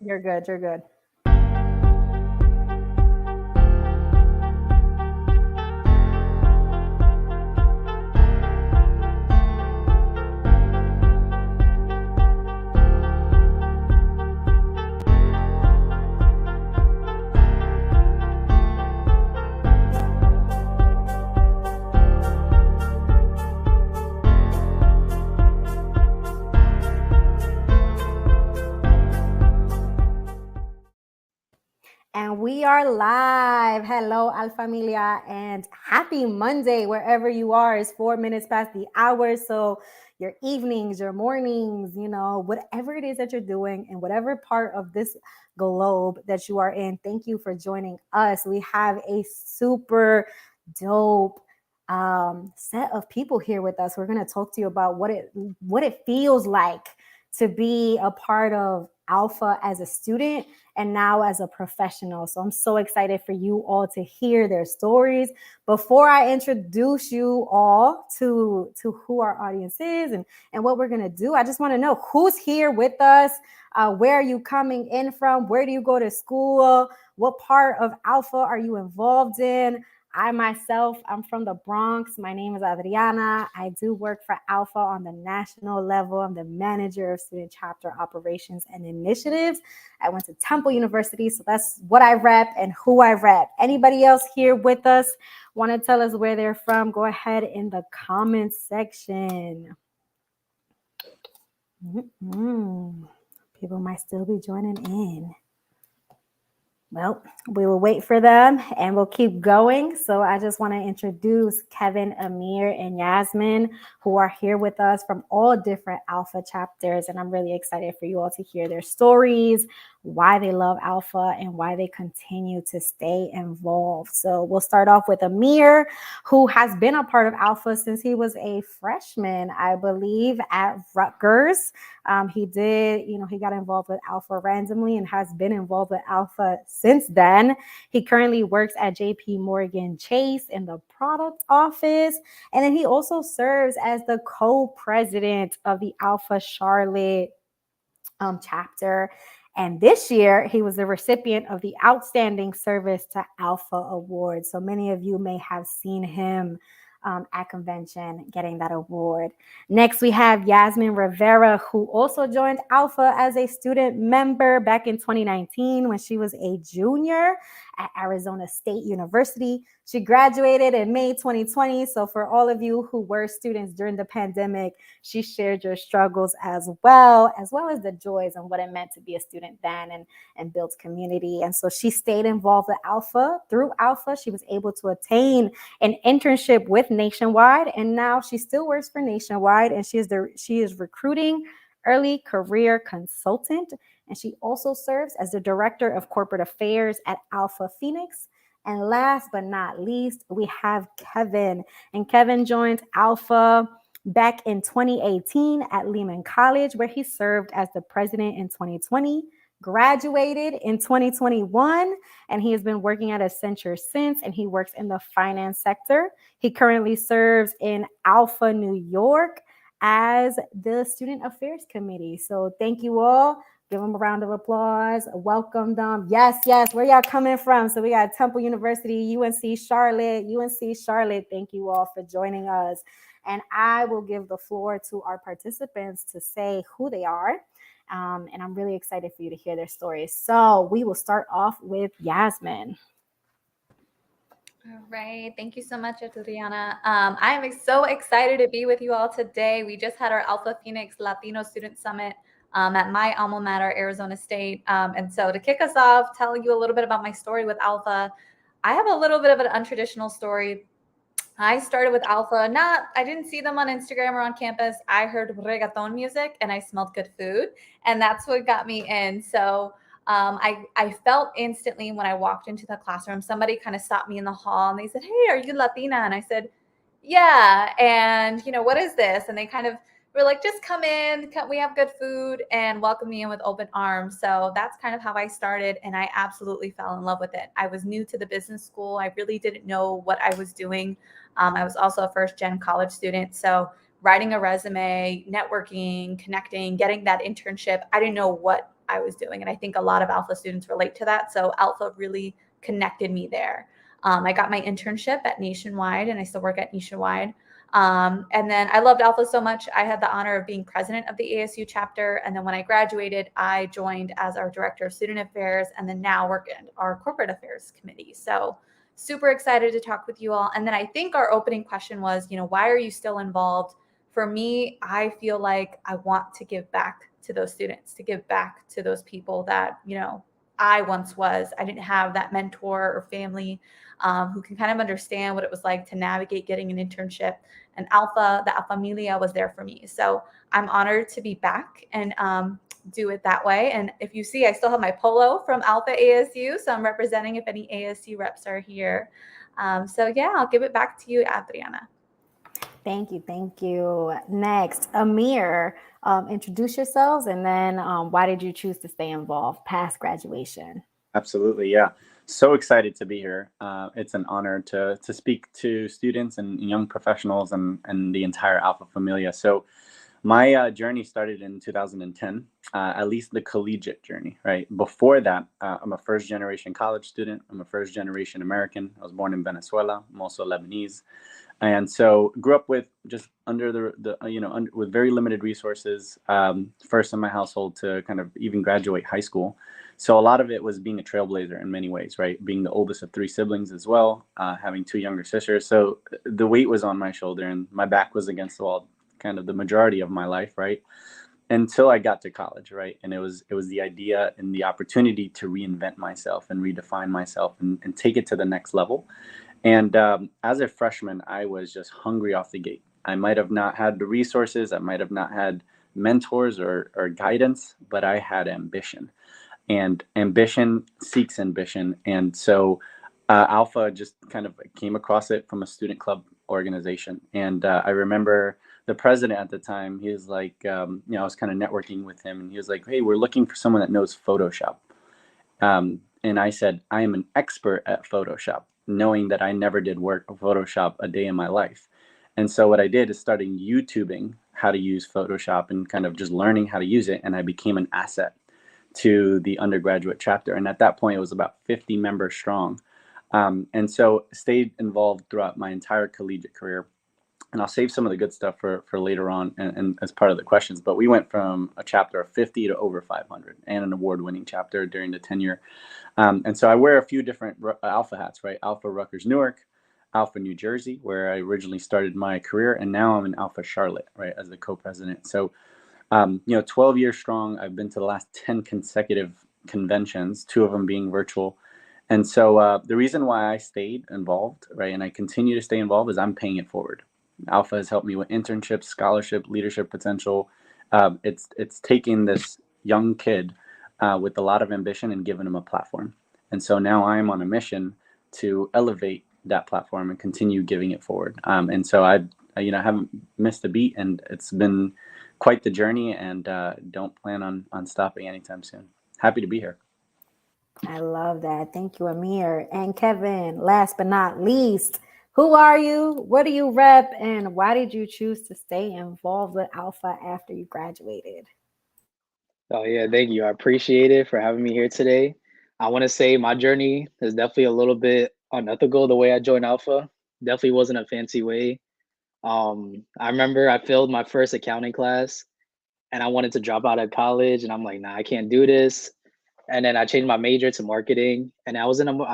You're good. You're good. And we are live. Hello, Alfamilia, and happy Monday, wherever you are. It's 4 minutes past the hour. So, your evenings, your mornings, whatever it is that you're doing, and whatever part of this globe that you are in, thank you for joining us. We have a super dope set of people here with us. We're going to talk to you about what it feels like to be a part of ALPFA as a student and now as a professional. So I'm so excited for you all to hear their stories. Before I introduce you all to who our audience is and what we're going to do, I just want to know who's here with us. Where are you coming in from? Where do you go to school? What part of ALPFA are you involved in? I myself, I'm from the Bronx. My name is Adriana. I do work for ALPFA on the national level. I'm the manager of student chapter operations and initiatives. I went to Temple University, so that's what I rep and who I rep. Anybody else here with us want to tell us where they're from? Go ahead in the comments section. People might still be joining in. Well, we will wait for them and we'll keep going. So I just want to introduce Kevin, Amir, and Yasmin, who are here with us from all different ALPFA chapters. And I'm really excited for you all to hear their stories, why they love ALPFA, and why they continue to stay involved. So we'll start off with Amir, who has been a part of ALPFA since he was a freshman, I believe, at Rutgers. He got involved with ALPFA randomly and has been involved with ALPFA since then. He currently works at JP Morgan Chase in the product office. And then he also serves as the co-president of the ALPFA Charlotte chapter. And this year, he was the recipient of the Outstanding Service to ALPFA Award. So many of you may have seen him at convention getting that award. Next, we have Yasmin Rivera, who also joined ALPFA as a student member back in 2019 when she was a junior at Arizona State University. She graduated in May 2020. So for all of you who were students during the pandemic, she shared your struggles as well as the joys and what it meant to be a student then and build community. And so she stayed involved with ALPFA. Through ALPFA, she was able to attain an internship with Nationwide, and now she still works for Nationwide, and she is recruiting early career consultant, and she also serves as the director of corporate affairs at ALPFA Phoenix. And last but not least, we have Kevin, and Kevin joined ALPFA back in 2018 at Lehman College, where he served as the president in 2020. Graduated in 2021, and he has been working at Accenture since, and he works in the finance sector. He currently serves in ALPFA New York as the Student Affairs Committee. So thank you all. Give them a round of applause. Welcome them. Yes. Where y'all coming from? So we got Temple University, UNC Charlotte. Thank you all for joining us. And I will give the floor to our participants to say who they are. And I'm really excited for you to hear their stories. So we will start off with Yasmin. All right. Thank you so much, Adriana. I am so excited to be with you all today. We just had our ALPFA Phoenix Latino Student Summit at my alma mater, Arizona State. And so to kick us off, telling you a little bit about my story with ALPFA, I have a little bit of an untraditional story. I started with ALPFA. I didn't see them on Instagram or on campus. I heard reggaeton music and I smelled good food. And that's what got me in. So I felt instantly when I walked into the classroom, somebody kind of stopped me in the hall and they said, "Hey, are you Latina?" And I said, "Yeah." And, what is this? And they kind of were like, "Just come in. We have good food," and welcome me in with open arms. So that's kind of how I started. And I absolutely fell in love with it. I was new to the business school. I really didn't know what I was doing. I was also a first-gen college student. So writing a resume, networking, connecting, getting that internship, I didn't know what I was doing. And I think a lot of Alpha students relate to that. So Alpha really connected me there. I got my internship at Nationwide, and I still work at Nationwide. And then I loved Alpha so much, I had the honor of being president of the ASU chapter. And then when I graduated, I joined as our director of student affairs, and then now work in our corporate affairs committee. So super excited to talk with you all. And then I think our opening question was, why are you still involved? For me, I feel like I want to give back to those students, to give back to those people that, I once was. I didn't have that mentor or family who can kind of understand what it was like to navigate getting an internship. And the Alpha was there for me. So I'm honored to be back and do it that way. And if you see, I still have my polo from Alpha ASU. So I'm representing if any ASU reps are here. So yeah, I'll give it back to you, Adriana. Thank you. Thank you. Next, Amir, introduce yourselves, and then why did you choose to stay involved past graduation? Absolutely, yeah. So excited to be here. It's an honor to speak to students and young professionals and the entire Alpha Familia. So my journey started in 2010, at least the collegiate journey, right? Before that, I'm a first generation college student. I'm a first generation American. I was born in Venezuela. I'm also Lebanese. And so grew up with just under with very limited resources, first in my household to kind of even graduate high school. So a lot of it was being a trailblazer in many ways, right? Being the oldest of three siblings as well, having two younger sisters. So the weight was on my shoulder and my back was against the wall kind of the majority of my life, right? Until I got to college, right? And it was the idea and the opportunity to reinvent myself and redefine myself and take it to the next level. And as a freshman, I was just hungry off the gate. I might have not had the resources, I might have not had mentors or guidance, but I had ambition. And ambition seeks ambition. And so Alpha just kind of came across it from a student club organization. And I remember the president at the time, he was like, I was kind of networking with him, and he was like, hey, we're looking for someone that knows Photoshop. And I said, I am an expert at Photoshop, knowing that I never did work Photoshop a day in my life. And so what I did is starting YouTubing how to use Photoshop and kind of just learning how to use it. And I became an asset to the undergraduate chapter. And at that point, it was about 50 members strong. And so stayed involved throughout my entire collegiate career. And I'll save some of the good stuff for later on and as part of the questions. But we went from a chapter of 50 to over 500 and an award-winning chapter during the tenure. And so I wear a few different Alpha hats, right? Alpha Rutgers Newark, Alpha New Jersey, where I originally started my career. And now I'm in Alpha Charlotte, right, as the co-president. So 12 years strong. I've been to the last 10 consecutive conventions, 2 of them being virtual. And so the reason why I stayed involved, right, and I continue to stay involved is I'm paying it forward. Alpha has helped me with internships, scholarship, leadership potential. It's taking this young kid with a lot of ambition and giving him a platform. And so now I'm on a mission to elevate that platform and continue giving it forward. And so I haven't missed a beat, and it's been quite the journey, and don't plan on stopping anytime soon. Happy to be here. I love that. Thank you, Amir. And Kevin, last but not least, who are you? What do you rep? And why did you choose to stay involved with Alpha after you graduated? Oh yeah, thank you. I appreciate it for having me here today. I want to say my journey is definitely a little bit unethical the way I joined Alpha. Definitely wasn't a fancy way. I remember I failed my first accounting class and I wanted to drop out of college and I'm like, nah, I can't do this. And then I changed my major to marketing. And I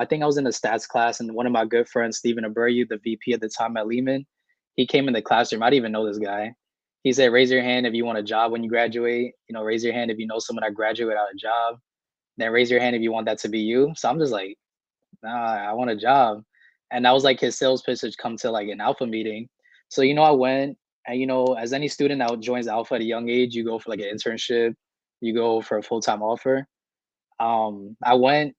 think I was in a stats class, and one of my good friends, Stephen Aburyu, the VP at the time at Lehman, he came in the classroom. I didn't even know this guy. He said, raise your hand if you want a job when you graduate. Raise your hand if you know someone that graduated without a job. Then raise your hand if you want that to be you. So I'm just like, nah, I want a job. And that was like his sales pitch to come to like an Alpha meeting. So, I went, and, as any student that joins Alpha at a young age, you go for like an internship, you go for a full-time offer. I went,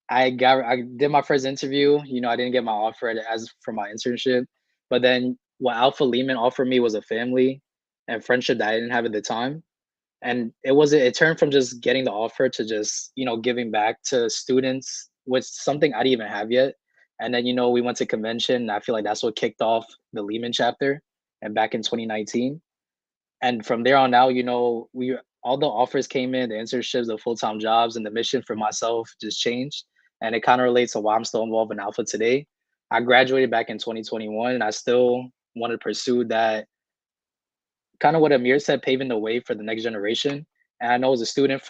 I did my first interview. I didn't get my offer as for my internship, but then what Alpha Lehman offered me was a family and friendship that I didn't have at the time. And it turned from just getting the offer to just, giving back to students, which something I didn't even have yet. And then, we went to convention, and I feel like that's what kicked off the Lehman chapter and back in 2019. And from there on out, all the offers came in, the internships, the full-time jobs, and the mission for myself just changed. And it kind of relates to why I'm still involved in Alpha today. I graduated back in 2021, and I still want to pursue that, kind of what Amir said, paving the way for the next generation. And I know as a student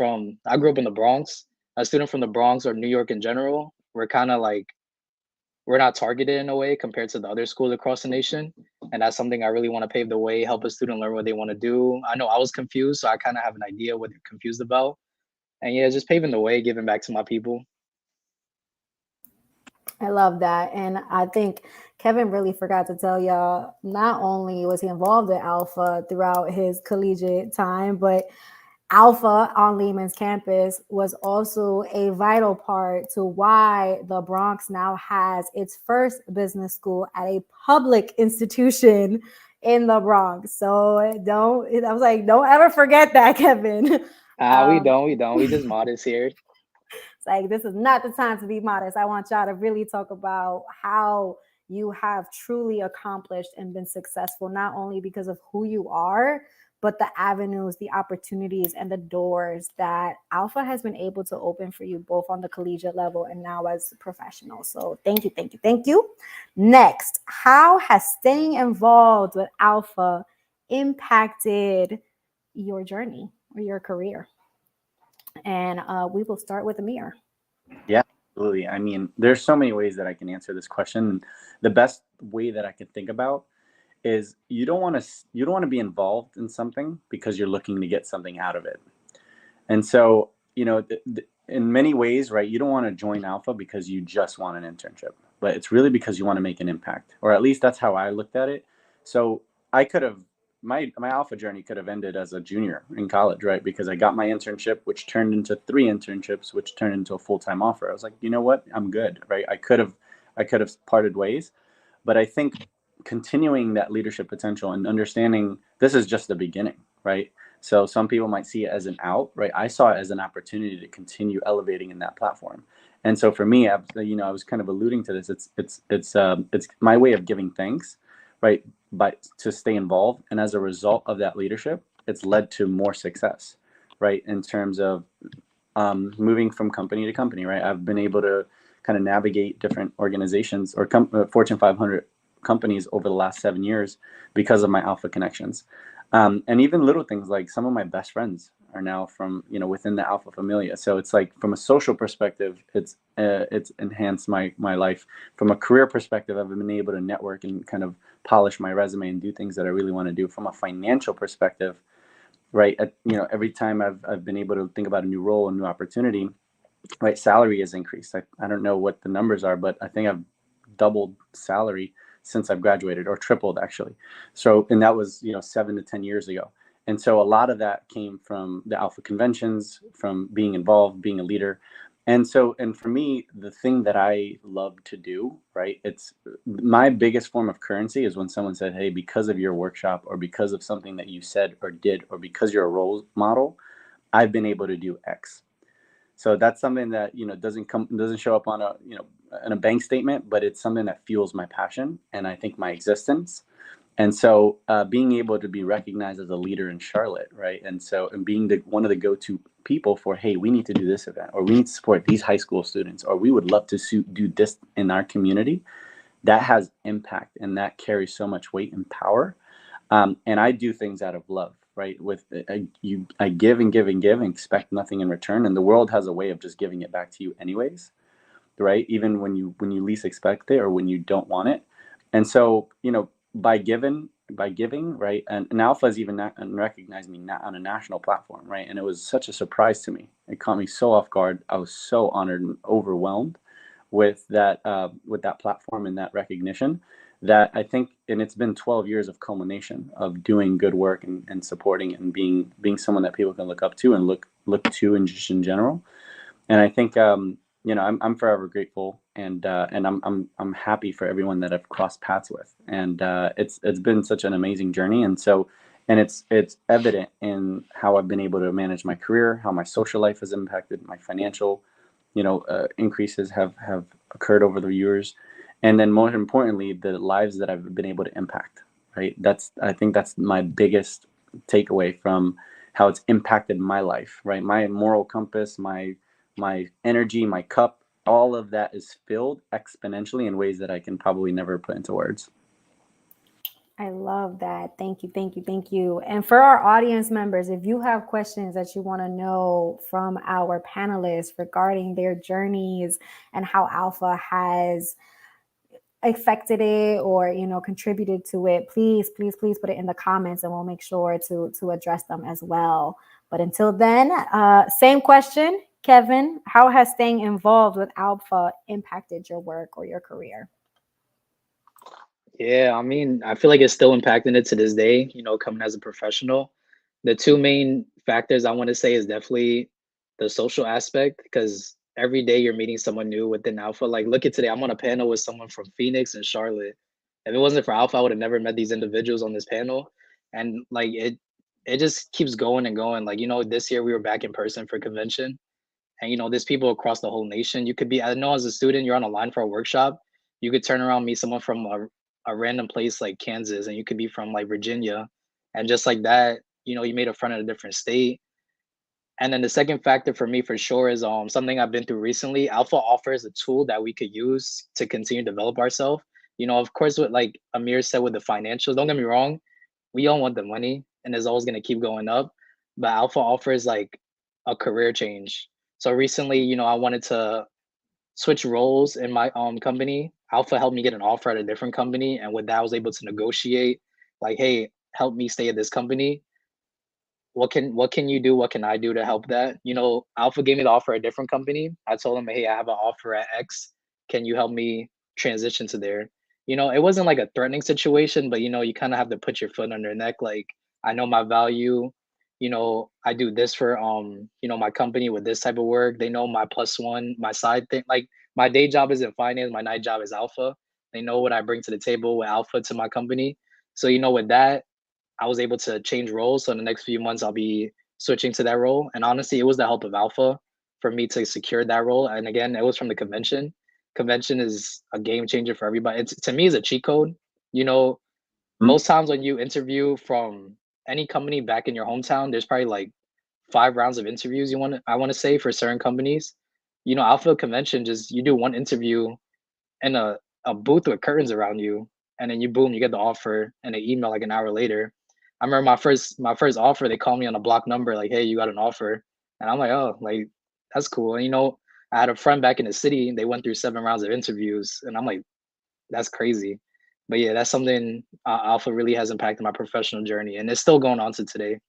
I grew up in the Bronx, a student from the Bronx or New York in general, we're kind of like, we're not targeted in a way compared to the other schools across the nation. And that's something I really want to pave the way, help a student learn what they want to do. I know I was confused, so I kind of have an idea what they're confused about. And yeah, just paving the way, giving back to my people. I love that. And I think Kevin really forgot to tell y'all, not only was he involved in Alpha throughout his collegiate time, but Alpha on Lehman's campus was also a vital part to why the Bronx now has its first business school at a public institution in the Bronx. So I was like, don't ever forget that, Kevin. We don't. We just modest here. It's like, this is not the time to be modest. I want y'all to really talk about how you have truly accomplished and been successful, not only because of who you are, but the avenues, the opportunities, and the doors that Alpha has been able to open for you, both on the collegiate level and now as professionals. So thank you, thank you, thank you. Next, how has staying involved with Alpha impacted your journey or your career? And we will start with Amir. Yeah, absolutely. I mean, there's so many ways that I can answer this question. The best way that I can think about is you don't want to be involved in something because you're looking to get something out of it. And so, in many ways, right, you don't want to join Alpha because you just want an internship, but it's really because you want to make an impact, or at least that's how I looked at it. So I could have, my Alpha journey could have ended as a junior in college, right? Because I got my internship, which turned into 3 internships, which turned into a full-time offer. I was like, you know what? I'm good, right? I could have parted ways, but I think continuing that leadership potential and understanding this is just the beginning, right? So some people might see it as an out, right? I saw it as an opportunity to continue elevating in that platform. And so for me, I was kind of alluding to this. It's my way of giving thanks, right? But to stay involved, and as a result of that leadership, it's led to more success, right? In terms of moving from company to company, right? I've been able to kind of navigate different organizations or Fortune 500 companies over the last 7 years because of my Alpha connections. And even little things like some of my best friends are now from, within the Alpha Familia. So it's like from a social perspective, it's enhanced my life. From a career perspective, I've been able to network and kind of polish my resume and do things that I really want to do. From a financial perspective, right, every time I've been able to think about a new role, a new opportunity, right, salary has increased. I don't know what the numbers are, but I think I've doubled salary since I've graduated, or tripled actually. So, and that was 7 to 10 years ago. And so a lot of that came from the Alpha conventions, from being involved, being a leader. And for me, the thing that I love to do, right, it's my biggest form of currency is when someone said, hey, because of your workshop, or because of something that you said or did, or because you're a role model, I've been able to do X. So that's something that doesn't show up on a bank statement, but it's something that fuels my passion and I think my existence. And so being able to be recognized as a leader in Charlotte, right? And being one of the go-to people for, hey, we need to do this event, or we need to support these high school students, or we would love to do this in our community, that has impact, and that carries so much weight and power. And I do things out of love, right? I give and give and give and expect nothing in return. And the world has a way of just giving it back to you anyways, right? Even when you least expect it, or when you don't want it. And so, by giving, right? And Alpha has even recognized me on a national platform, right? And it was such a surprise to me. It caught me so off guard. I was so honored and overwhelmed with that platform and that recognition, that I think, and it's been 12 years of culmination of doing good work and supporting and being someone that people can look up to and look to, and just in general. And I think I'm forever grateful, and I'm happy for everyone that I've crossed paths with, and it's been such an amazing journey. And it's evident in how I've been able to manage my career, how my social life has impacted, my financial increases have occurred over the years, and then more importantly, the lives that I've been able to impact, right? I think that's my biggest takeaway from how it's impacted my life, right? My moral compass, my energy, my cup, all of that is filled exponentially in ways that I can probably never put into words. I love that. Thank you, thank you, thank you. And for our audience members, if you have questions that you want to know from our panelists regarding their journeys and how ALPFA has affected it or contributed to it, please put it in the comments and we'll make sure to address them as well. But until then, same question, Kevin, how has staying involved with ALPFA impacted your work or your career? Yeah, I mean, I feel like it's still impacting it to this day, coming as a professional. The two main factors I want to say is definitely the social aspect, because every day you're meeting someone new within ALPFA. Like, look at today, I'm on a panel with someone from Phoenix and Charlotte. If it wasn't for ALPFA, I would have never met these individuals on this panel. And like it just keeps going and going. Like, this year we were back in person for convention. And there's people across the whole nation. You could be, I know as a student, you're on a line for a workshop. You could turn around, meet someone from a random place like Kansas, and you could be from like Virginia. And just like that, you made a friend in a different state. And then the second factor for me for sure is something I've been through recently. ALPFA offers a tool that we could use to continue to develop ourselves. Of course, what like Amir said with the financials, don't get me wrong, we all want the money and it's always gonna keep going up. But ALPFA offers like a career change. So recently, I wanted to switch roles in my company. ALPFA helped me get an offer at a different company. And with that, I was able to negotiate like, hey, help me stay at this company. What can you do? What can I do to help that? ALPFA gave me the offer at a different company. I told them, hey, I have an offer at X. Can you help me transition to there? It wasn't like a threatening situation, but you kind of have to put your foot on their neck. Like, I know my value. I do this for my company with this type of work. They know my plus one, my side thing. Like, my day job is in finance, my night job is ALPFA. They know what I bring to the table with ALPFA to my company. So with that, I was able to change roles. So in the next few months, I'll be switching to that role. And honestly, it was the help of ALPFA for me to secure that role. And again, it was from the convention. Convention is a game changer for everybody. It's, to me, is a cheat code. You know, most times when you interview from any company back in your hometown, there's probably like 5 rounds of interviews I want to say for certain companies. ALPFA convention, just you do one interview in a booth with curtains around you, and then you boom, you get the offer and an email like an hour later. I remember my first offer, they called me on a block number, like, hey, you got an offer. And I'm like, oh, like, that's cool. And I had a friend back in the city, they went through 7 rounds of interviews, and I'm like, that's crazy. But yeah, that's something ALPFA really has impacted my professional journey, and it's still going on to today.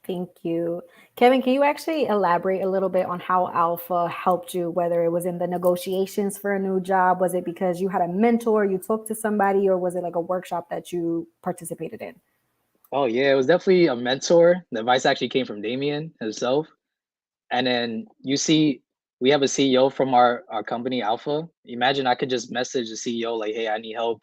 Thank you. Kevin, can you actually elaborate a little bit on how ALPFA helped you, whether it was in the negotiations for a new job? Was it because you had a mentor, you talked to somebody, or was it like a workshop that you participated in? Oh yeah, it was definitely a mentor. The advice actually came from Damien himself. And then we have a CEO from our company, ALPFA. Imagine I could just message the CEO like, hey, I need help.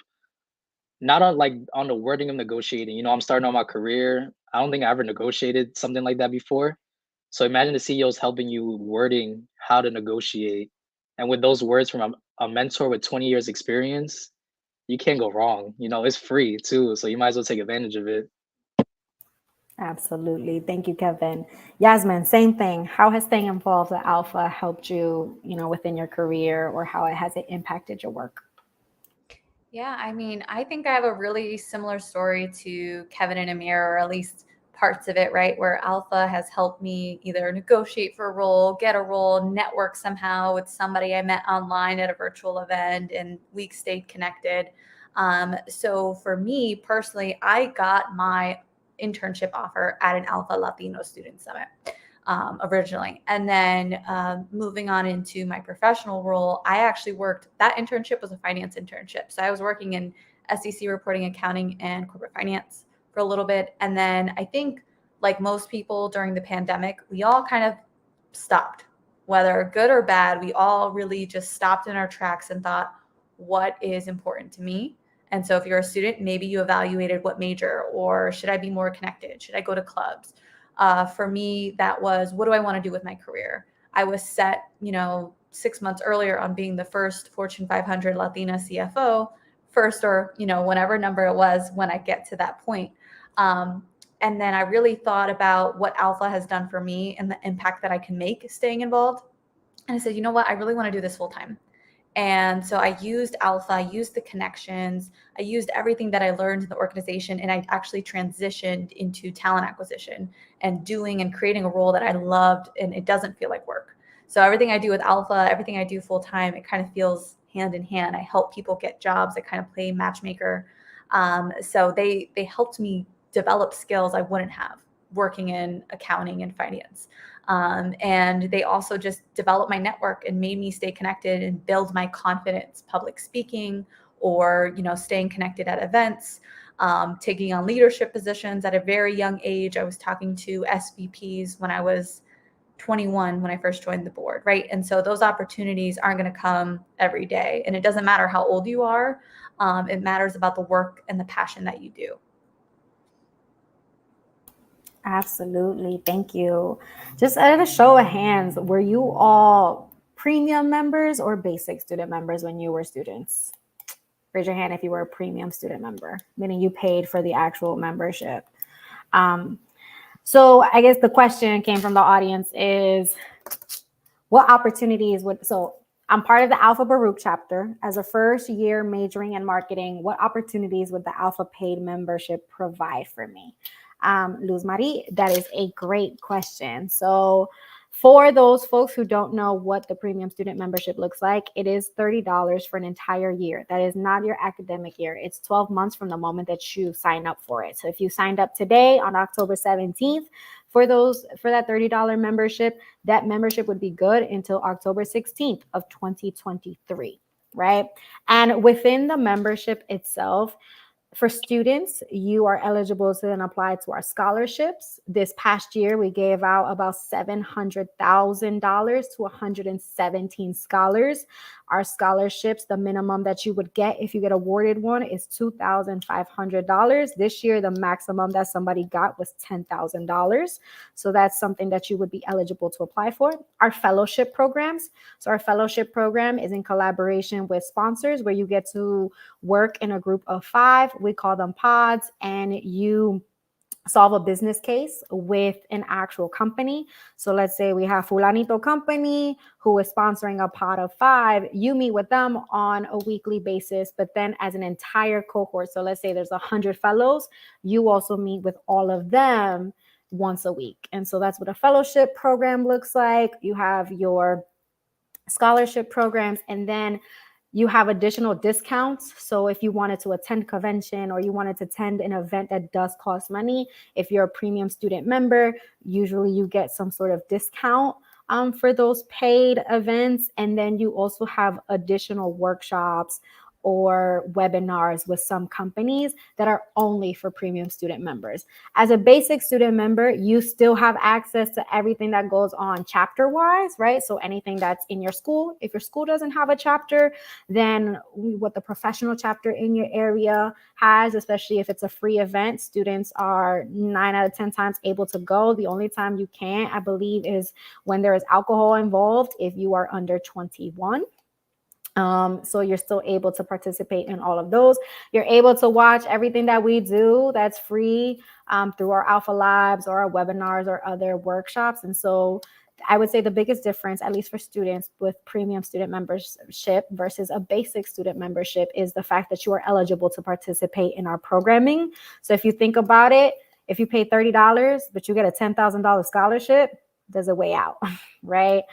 Not on the wording of negotiating. I'm starting on my career. I don't think I ever negotiated something like that before. So imagine the CEO's helping you wording how to negotiate. And with those words from a mentor with 20 years experience, you can't go wrong. It's free too. So you might as well take advantage of it. Absolutely. Thank you, Kevin. Yasmin, same thing. How has staying involved with ALPFA helped you, within your career, or how has it impacted your work? Yeah, I mean, I think I have a really similar story to Kevin and Amir, or at least parts of it, right? Where ALPFA has helped me either negotiate for a role, get a role, network somehow with somebody I met online at a virtual event, and we stayed connected. So for me personally, I got my internship offer at an ALPFA Latino Student Summit. Originally. And then moving on into my professional role, I actually that internship was a finance internship. So I was working in SEC reporting, accounting, and corporate finance for a little bit. And then I think, like most people during the pandemic, we all kind of stopped, whether good or bad. We all really just stopped in our tracks and thought, what is important to me? And so if you're a student, maybe you evaluated what major, or should I be more connected? Should I go to clubs? For me, that was, what do I want to do with my career? I was set, 6 months earlier on being the first Fortune 500 Latina CFO, first or, whatever number it was when I get to that point. And then I really thought about what Alpha has done for me and the impact that I can make staying involved. And I said, you know what, I really want to do this full time. And so I used Alpha, I used the connections, I used everything that I learned in the organization, and I actually transitioned into talent acquisition and doing and creating a role that I loved, and it doesn't feel like work. So everything I do with Alpha, everything I do full time, it kind of feels hand in hand. I help people get jobs. I kind of play matchmaker. So they helped me develop skills I wouldn't have working in accounting and finance. And they also just developed my network and made me stay connected and build my confidence, public speaking, or staying connected at events, taking on leadership positions at a very young age. I was talking to SVPs when I was 21 when I first joined the board, right? And so those opportunities aren't going to come every day, and it doesn't matter how old you are. It matters about the work and the passion that you do. Absolutely. Thank you. Just at a show of hands, were you all premium members or basic student members when you were students? Raise your hand if you were a premium student member, meaning you paid for the actual membership. So I guess the question came from the audience is, what opportunities so I'm part of the Alpha Baruch chapter. As a first year majoring in marketing, what opportunities would the Alpha paid membership provide for me? Luz Marie, that is a great question. So for those folks who don't know what the premium student membership looks like, it is $30 for an entire year. That is not your academic year. It's 12 months from the moment that you sign up for it. So if you signed up today on October 17th, for that $30 membership, that membership would be good until October 16th of 2023, right? And within the membership itself, for students, you are eligible to then apply to our scholarships. This past year, we gave out about $700,000 to 117 scholars. Our scholarships, the minimum that you would get if you get awarded one is $2,500. This year, the maximum that somebody got was $10,000. So that's something that you would be eligible to apply for. Our fellowship programs. So our fellowship program is in collaboration with sponsors where you get to work in a group of 5. We call them pods, and you solve a business case with an actual company. So let's say we have Fulanito company who is sponsoring a pod of 5. You meet with them on a weekly basis, but then as an entire cohort. So let's say there's 100 fellows. You also meet with all of them once a week. And so that's what a fellowship program looks like. You have your scholarship programs, and then you have additional discounts. So if you wanted to attend convention or you wanted to attend an event that does cost money, if you're a premium student member, usually you get some sort of discount for those paid events. And then you also have additional workshops or webinars with some companies that are only for premium student members. As a basic student member, you still have access to everything that goes on chapter-wise, right? So anything that's in your school. If your school doesn't have a chapter, then what the professional chapter in your area has, especially if it's a free event, students are 9 out of 10 times able to go. The only time you can't, I believe, is when there is alcohol involved if you are under 21. So you're still able to participate in all of those. You're able to watch everything that we do that's free through our Alpha Labs or our webinars or other workshops. And so I would say the biggest difference, at least for students with premium student membership versus a basic student membership, is the fact that you are eligible to participate in our programming. So if you think about it, if you pay $30, but you get a $10,000 scholarship, there's a way out, right?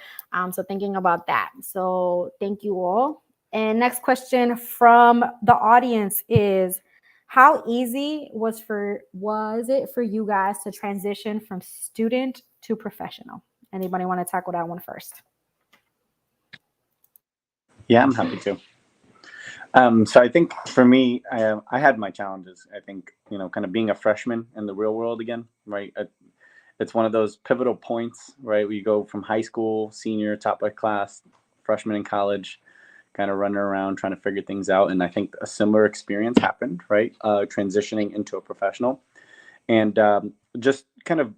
So thinking about that. So thank you all. And next question from the audience is, how easy was it for you guys to transition from student to professional? Anybody want to tackle that one first? Yeah, I'm happy to. So I think for me, I had my challenges. I think, kind of being a freshman in the real world again, right? It's one of those pivotal points, right? Where you go from high school, senior, top of class, freshman in college, kind of running around trying to figure things out. And I think a similar experience happened, right? Transitioning into a professional and just kind of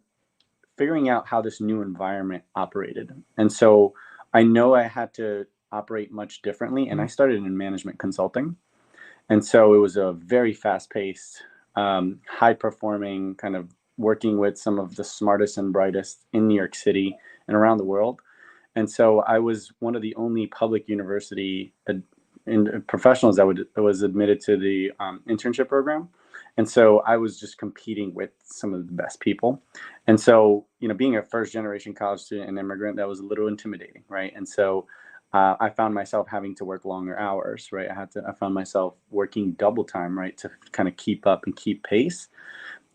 figuring out how this new environment operated. And so I know I had to operate much differently. And I started in management consulting. And so it was a very fast-paced, high-performing kind of working with some of the smartest and brightest in New York City and around the world. And so I was one of the only public university professionals that was admitted to the internship program. And so I was just competing with some of the best people. And so, being a first generation college student and immigrant, that was a little intimidating, right? And so I found myself having to work longer hours, right? I found myself working double time, right, to kind of keep up and keep pace.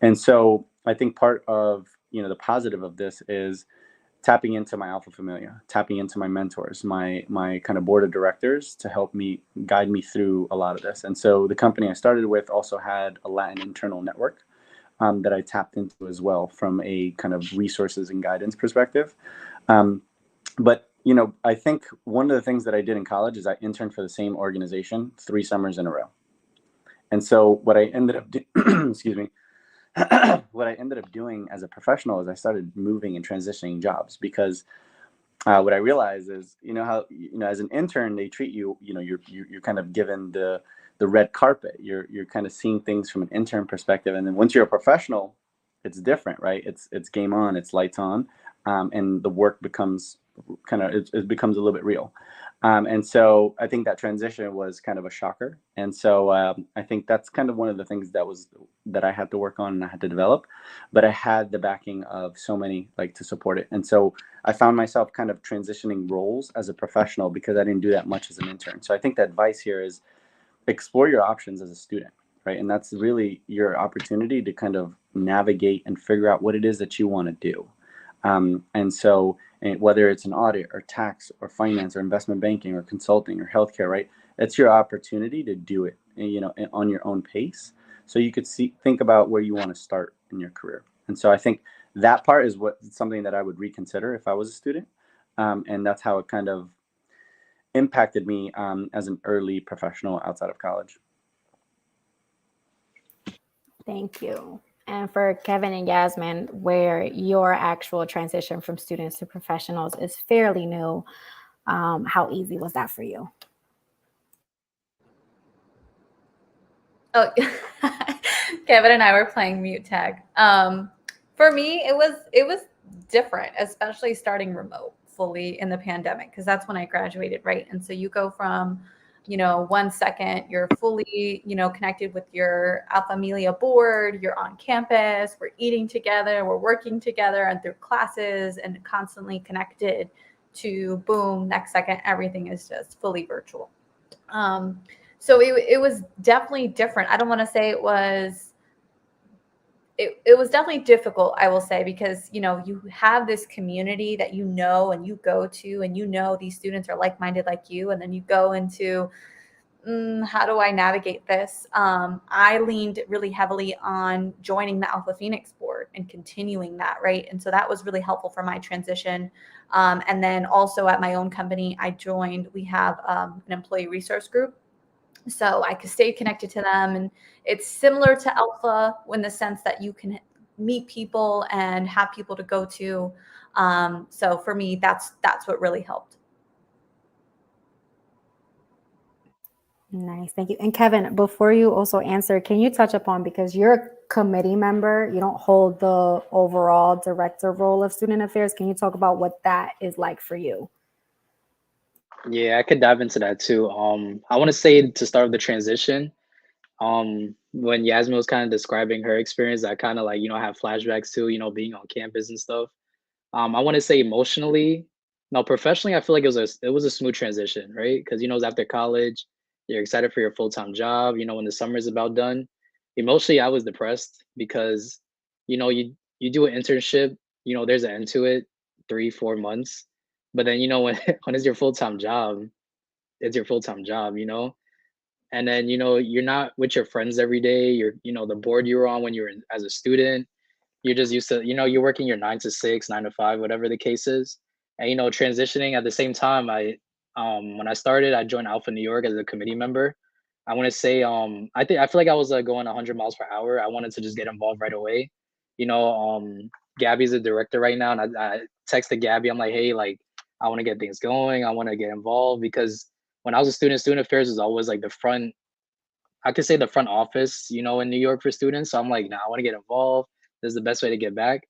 And so I think part of, the positive of this is tapping into my alpha familia, tapping into my mentors, my kind of board of directors to help me guide me through a lot of this. And so the company I started with also had a Latin internal network that I tapped into as well from a kind of resources and guidance perspective. But I think one of the things that I did in college is I interned for the same organization 3 summers in a row. And so what I ended up excuse me, what I ended up doing as a professional is I started moving and transitioning jobs, because what I realized is, how, as an intern, they treat you, you're kind of given the red carpet. You're kind of seeing things from an intern perspective. And then once you're a professional, it's different, right? It's game on, it's lights on. And the work becomes it becomes a little bit real. And so I think that transition was kind of a shocker. And so I think that's kind of one of the things that I had to work on and I had to develop, but I had the backing of so many to support it. And so I found myself kind of transitioning roles as a professional because I didn't do that much as an intern. So I think the advice here is explore your options as a student, right? And that's really your opportunity to kind of navigate and figure out what it is that you want to do. And so whether it's an audit or tax or finance or investment banking or consulting or healthcare, right? It's your opportunity to do it, on your own pace. So you could think about where you want to start in your career. And so I think that part is something that I would reconsider if I was a student. And that's how it kind of impacted me as an early professional outside of college. Thank you. And for Kevin and Yasmin, where your actual transition from students to professionals is fairly new, how easy was that for you? Oh, Kevin and I were playing mute tag. For me, it was different, especially starting remote fully in the pandemic, because that's when I graduated, right? And so you go from 1 second you're fully, connected with your Alpha board, you're on campus, we're eating together, we're working together and through classes and constantly connected, to boom, next second, everything is just fully virtual. So it was definitely different. I don't want to say it was definitely difficult, I will say, because, you have this community that and you go to, and these students are like-minded like you, and then you go into, how do I navigate this? I leaned really heavily on joining the Alpha Phoenix board and continuing that, right? And so that was really helpful for my transition. And then also at my own company, we have an employee resource group. So I could stay connected to them. And it's similar to Alpha in the sense that you can meet people and have people to go to. So for me, that's what really helped. Nice. Thank you. And Kevin, before you also answer, can you touch upon, because you're a committee member, you don't hold the overall director role of student affairs. Can you talk about what that is like for you? Yeah, I could dive into that too. I want to say, to start with the transition, when Yasmin was kind of describing her experience, I kind of have flashbacks to, being on campus and stuff. I want to say emotionally, no, professionally, I feel like it was a smooth transition, right? Because it's after college, you're excited for your full-time job. When the summer is about done. Emotionally, I was depressed because, you do an internship, there's an end to it, 3-4 months, but then when it's your full-time job, it's your full-time job, and then you're not with your friends every day. You're the board you were on when you were as a student, you're just used to, you're working your 9 to 6, 9 to 5, whatever the case is. And transitioning at the same time, when I started, I joined Alpha New York as a committee member. I want to say, I feel like I was going 100 miles per hour. I wanted to just get involved right away. Gabby's the director right now, and I texted Gabby. I'm like, hey, I want to get things going. I want to get involved, because when I was a student affairs is always the front. I could say the front office, in New York for students. So I'm like, nah, I want to get involved. This is the best way to get back.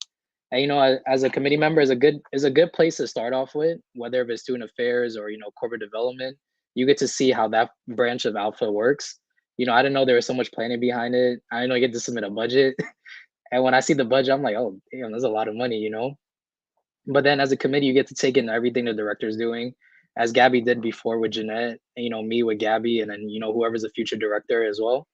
And as a committee member is a good place to start off with, whether if it's student affairs or corporate development. You get to see how that branch of Alpha works. I didn't know there was so much planning behind it. I didn't know you get to submit a budget. And when I see the budget, I'm like, oh damn, that's a lot of money. But then as a committee, you get to take in everything the director's doing, as Gabby did before with Jeanette, and, me with Gabby, and then whoever's the future director as well.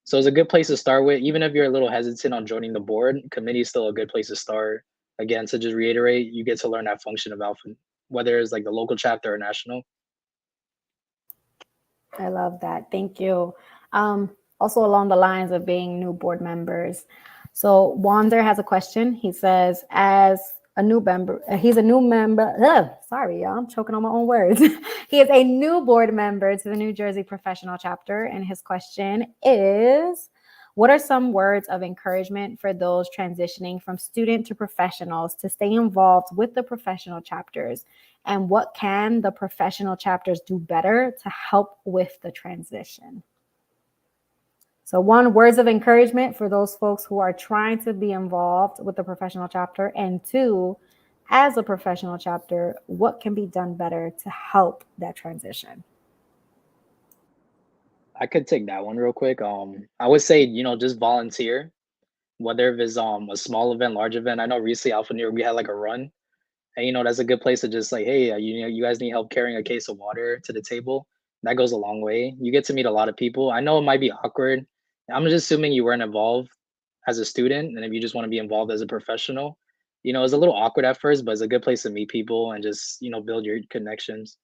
So it's a good place to start with. Even if you're a little hesitant on joining the board, committee is still a good place to start. Again, to just reiterate, you get to learn that function of Alpha, whether it's like the local chapter or national. I love that. Thank you. Also along the lines of being new board members. So Wander has a question. He says, as a new member, he's a new member. Sorry, y'all, I'm choking on my own words. He is a new board member to the New Jersey Professional Chapter. And his question is, what are some words of encouragement for those transitioning from student to professionals to stay involved with the professional chapters? And what can the professional chapters do better to help with the transition? So one, words of encouragement for those folks who are trying to be involved with the professional chapter. And two, as a professional chapter, what can be done better to help that transition? I could take that one real quick. I would say, just volunteer, whether it's a small event, large event. I know recently Alpha New York, we had like a run. And that's a good place to just like, hey, you guys need help carrying a case of water to the table. That goes a long way. You get to meet a lot of people. I know it might be awkward. I'm just assuming you weren't involved as a student, and if you just want to be involved as a professional, it's a little awkward at first, but it's a good place to meet people and just build your connections.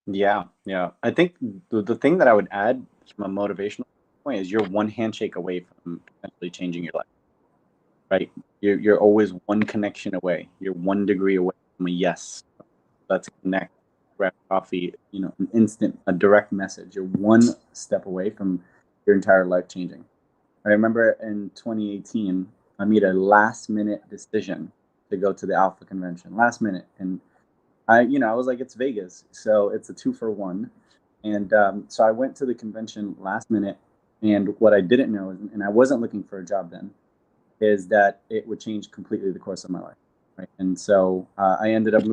Yeah. I think the thing that I would add from a motivational point is you're one handshake away from potentially changing your life, right? You're always one connection away. You're 1 degree away from a yes. Let's connect, grab coffee, an instant, a direct message. You're one step away from your entire life changing. I remember in 2018, I made a last minute decision to go to the Alpha convention, last minute. And I was like, it's Vegas, so it's a 2-for-1. And so I went to the convention last minute. And what I didn't know, and I wasn't looking for a job then, is that it would change completely the course of my life. Right. And so I ended up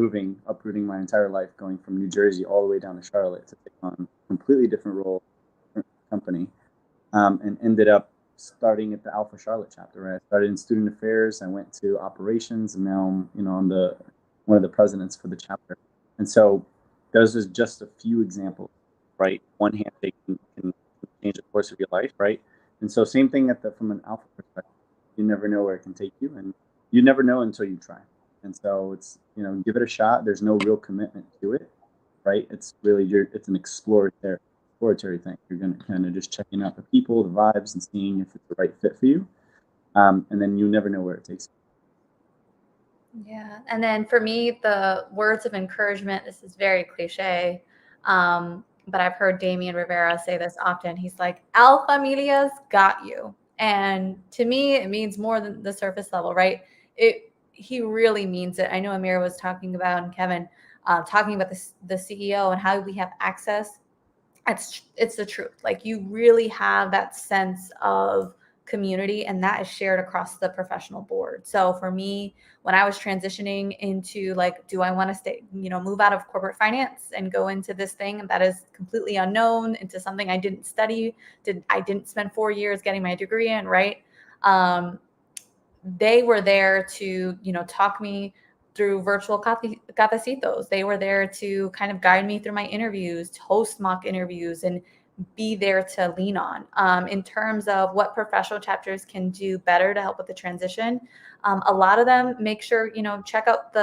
uprooting my entire life, going from New Jersey all the way down to Charlotte to take on a completely different role, different company, and ended up starting at the Alpha Charlotte chapter. Right. I started in student affairs. I went to operations, and now I'm one of the presidents for the chapter. And so those are just a few examples, right? One handshake can change the course of your life, right? And so same thing from an Alpha perspective. You never know where it can take you, and you never know until you try. And so it's give it a shot. There's no real commitment to it, right? It's really it's an exploratory thing. You're gonna kind of just checking out the people, the vibes, and seeing if it's the right fit for you. And then you never know where it takes you. Yeah. And then for me, the words of encouragement, this is very cliche, but I've heard Damian Rivera say this often. He's like, Al Familia's got you. And to me, it means more than the surface level, right? He really means it. I know Amir was talking about, and Kevin talking about the CEO and how we have access. It's the truth. Like, you really have that sense of community, and that is shared across the professional board. So for me, when I was transitioning into like, do I want to move out of corporate finance and go into this thing that is completely unknown, into something I didn't study, I didn't spend 4 years getting my degree in, right? They were there to, talk me through virtual cafecitos. They were there to kind of guide me through my interviews, host mock interviews, and be there to lean on. In terms of what professional chapters can do better to help with the transition, a lot of them make sure, check out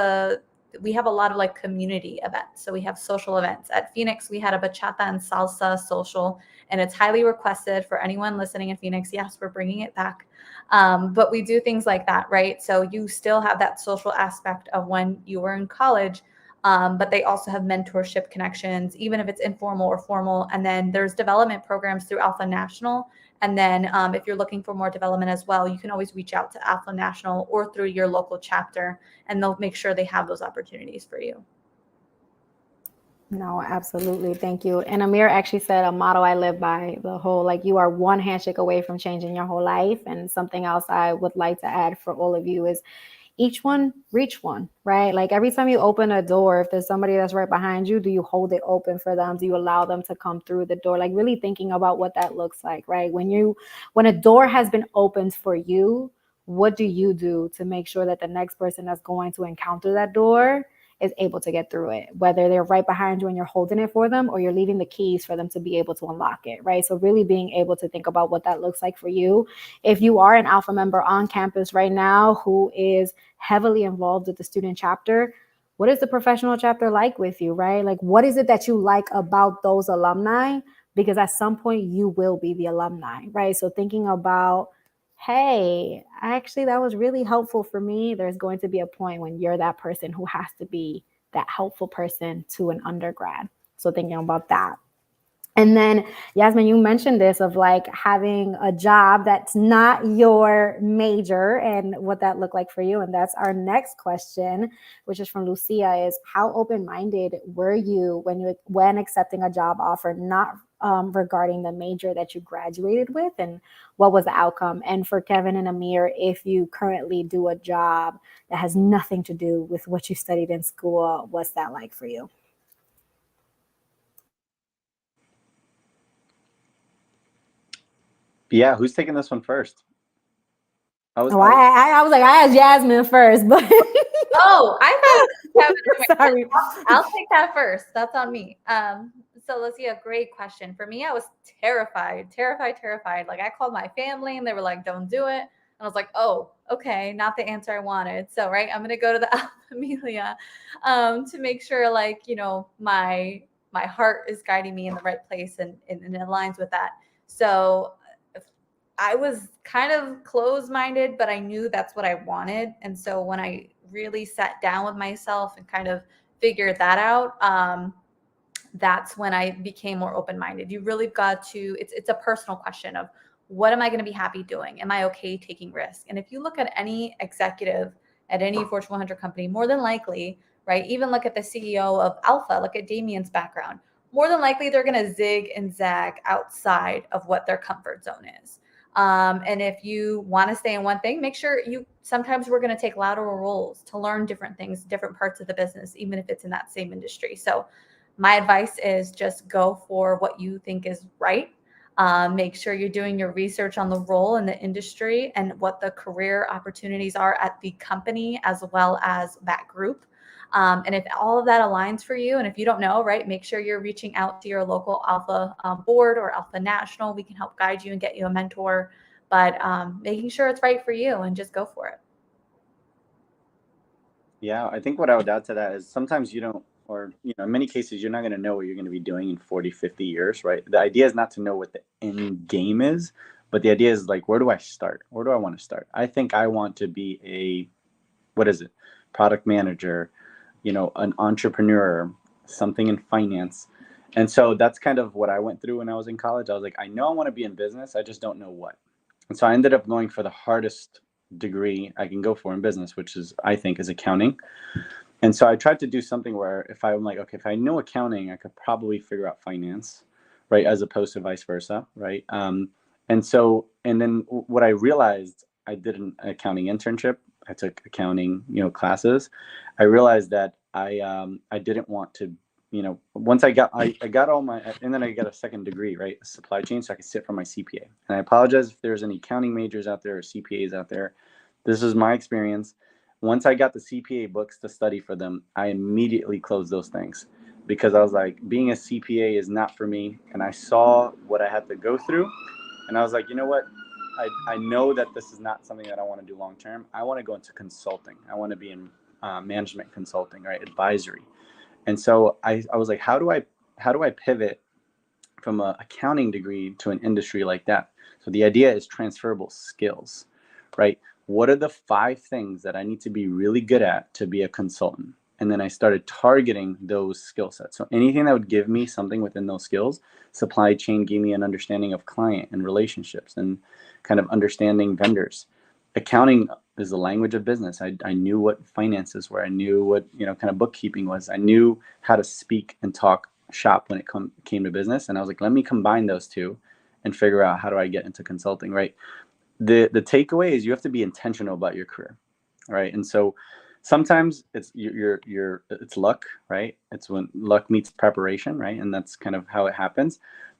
we have a lot of like community events. So we have social events. At Phoenix, we had a bachata and salsa social, and it's highly requested for anyone listening in Phoenix. Yes, we're bringing it back. But we do things like that, right? So you still have that social aspect of when you were in college, but they also have mentorship connections, even if it's informal or formal. And then there's development programs through Alpha National. And then if you're looking for more development as well, you can always reach out to Alpha National or through your local chapter, and they'll make sure they have those opportunities for you. No, absolutely. Thank you. And Amir actually said a motto I live by, the whole like you are one handshake away from changing your whole life. And something else I would like to add for all of you is each one reach one, right? Like every time you open a door, if there's somebody that's right behind you, do you hold it open for them? Do you allow them to come through the door? Like really thinking about what that looks like, right? When a door has been opened for you, what do you do to make sure that the next person that's going to encounter that door is able to get through it, whether they're right behind you and you're holding it for them or you're leaving the keys for them to be able to unlock it, right? So really being able to think about what that looks like for you. If you are an Alpha member on campus right now who is heavily involved with the student chapter, what is the professional chapter like with you, right? Like what is it that you like about those alumni? Because at some point you will be the alumni, right? So thinking about, hey, actually, that was really helpful for me. There's going to be a point when you're that person who has to be that helpful person to an undergrad. So thinking about that. And then, Yasmin, you mentioned this of like having a job that's not your major and what that looked like for you. And that's our next question, which is from Lucia, is how open-minded were you when accepting a job offer, not regarding the major that you graduated with, and what was the outcome? And for Kevin and Amir, if you currently do a job that has nothing to do with what you studied in school, what's that like for you? Yeah, who's taking this one first? I was, Oh, I was I was like, I asked Yasmin first, but Oh, I thought it was Kevin. sorry. I'll take that first. That's on me. So let's see, a great question. For me, I was terrified. Like I called my family and they were like, don't do it. And I was like, oh, okay, not the answer I wanted. So, right, I'm gonna go to the Alpha Amelia to make sure like, my heart is guiding me in the right place and it aligns with that. So I was kind of closed minded, but I knew that's what I wanted. And so when I really sat down with myself and kind of figured that out, that's when I became more open minded. You really got to, it's a personal question of what am I going to be happy doing? Am I okay taking risk? And if you look at any executive at any Fortune 100 company, more than likely, right? Even look at the CEO of Alpha, look at Damien's background. More than likely, they're going to zig and zag outside of what their comfort zone is. And if you want to stay in one thing, make sure sometimes we're going to take lateral roles to learn different things, different parts of the business, even if it's in that same industry. So my advice is just go for what you think is right. Make sure you're doing your research on the role in the industry and what the career opportunities are at the company as well as that group. And if all of that aligns for you, and if you don't know, right, make sure you're reaching out to your local Alpha board or Alpha National. We can help guide you and get you a mentor, but making sure it's right for you and just go for it. Yeah, I think what I would add to that is sometimes you don't, or, in many cases, you're not going to know what you're going to be doing in 40, 50 years, right? The idea is not to know what the end game is, but the idea is like, where do I start? Where do I want to start? I think I want to be what is it? Product manager, an entrepreneur, something in finance. And so that's kind of what I went through when I was in college. I was like, I know I want to be in business. I just don't know what. And so I ended up going for the hardest degree I can go for in business, which I think is accounting. And so I tried to do something where if I'm like, okay, if I know accounting, I could probably figure out finance, right? As opposed to vice versa, right? And then what I realized, I did an accounting internship. I took accounting, classes. I realized that I didn't want to, once I got all my, and then I got a second degree, right? Supply chain, so I could sit for my CPA. And I apologize if there's any accounting majors out there or CPAs out there. This is my experience. Once I got the CPA books to study for them, I immediately closed those things because I was like, being a CPA is not for me. And I saw what I had to go through. And I was like, you know what? I know that this is not something that I want to do long term. I want to go into consulting. I want to be in management consulting, right? Advisory. And so I was like, how do I pivot from an accounting degree to an industry like that? So the idea is transferable skills, right? What are the 5 things that I need to be really good at to be a consultant? And then I started targeting those skill sets. So anything that would give me something within those skills, supply chain gave me an understanding of client and relationships and kind of understanding vendors. Accounting is the language of business. I knew what finances were. I knew what, kind of bookkeeping was. I knew how to speak and talk shop when it came to business. And I was like, let me combine those two and figure out how do I get into consulting, right? The takeaway is you have to be intentional about your career, right? And so sometimes it's it's luck, right? It's when luck meets preparation, right? And that's kind of how it happens.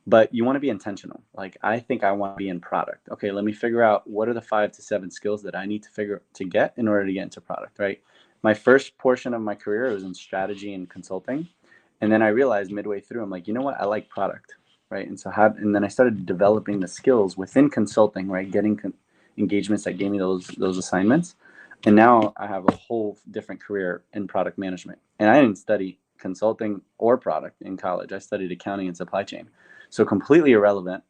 But you want to be intentional. Like, I think I want to be in product. Okay, let me figure out what are the 5 to 7 skills that I need to get in order to get into product, right? My first portion of my career was in strategy and consulting. And then I realized midway through, I'm like, you know what? I like product, right? And then I started developing the skills within consulting, right? Getting engagements that gave me those assignments. And now I have a whole different career in product management. And I didn't study consulting or product in college. I studied accounting and supply chain. So completely irrelevant.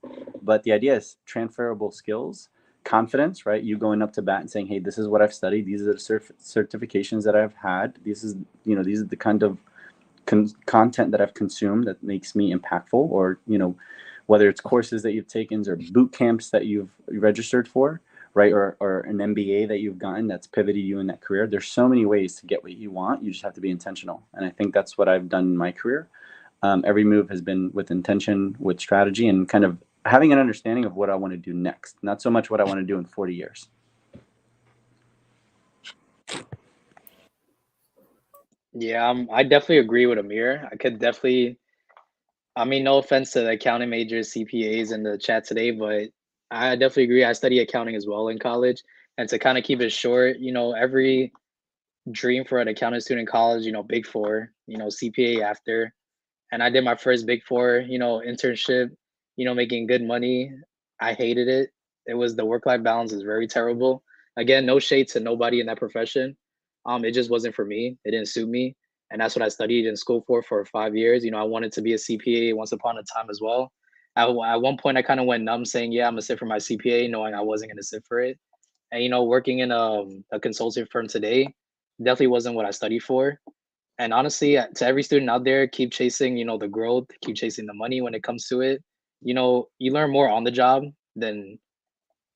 But the idea is transferable skills, confidence, right? You going up to bat and saying, hey, this is what I've studied. These are the certifications that I've had. These are the kind of content that I've consumed that makes me impactful, or, whether it's courses that you've taken or boot camps that you've registered for, right? Or an MBA that you've gotten that's pivoted you in that career. There's so many ways to get what you want. You just have to be intentional. And I think that's what I've done in my career. Every move has been with intention, with strategy, and kind of having an understanding of what I want to do next. Not so much what I want to do in 40 years. Yeah, I definitely agree with Amir. I mean, no offense to the accounting majors, CPAs in the chat today, but I definitely agree. I study accounting as well in college. And to kind of keep it short, every dream for an accounting student in college, Big Four, CPA after. And I did my first Big Four, internship, making good money. I hated it. The work-life balance is very terrible. Again, no shade to nobody in that profession. It just wasn't for me. It didn't suit me. And that's what I studied in school for 5 years. I wanted to be a CPA once upon a time as well. At one point, I kind of went numb saying, yeah, I'm going to sit for my CPA, knowing I wasn't going to sit for it. And, working in a consulting firm today definitely wasn't what I studied for. And honestly, to every student out there, keep chasing, the growth, keep chasing the money when it comes to it. You learn more on the job than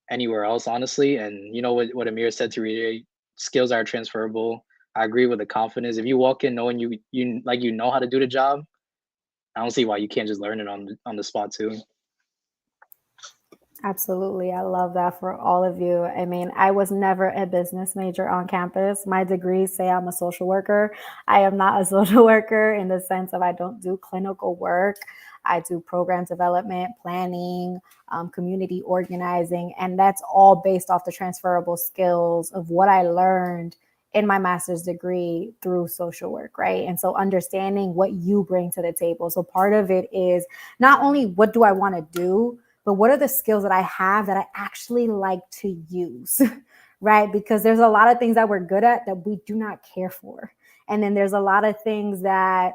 anywhere else, honestly. And what Amir said, to reiterate, skills are transferable. I agree with the confidence. If you walk in knowing you know how to do the job, I don't see why you can't just learn it on the spot too. Absolutely. I love that for all of you. I mean, I was never a business major on campus. My degrees say I'm a social worker. I am not a social worker in the sense of I don't do clinical work. I do program development, planning, community organizing, and that's all based off the transferable skills of what I learned in my master's degree through social work, right? And so understanding what you bring to the table. So part of it is not only what do I want to do, but what are the skills that I have that I actually like to use, right? Because there's a lot of things that we're good at that we do not care for. And then there's a lot of things that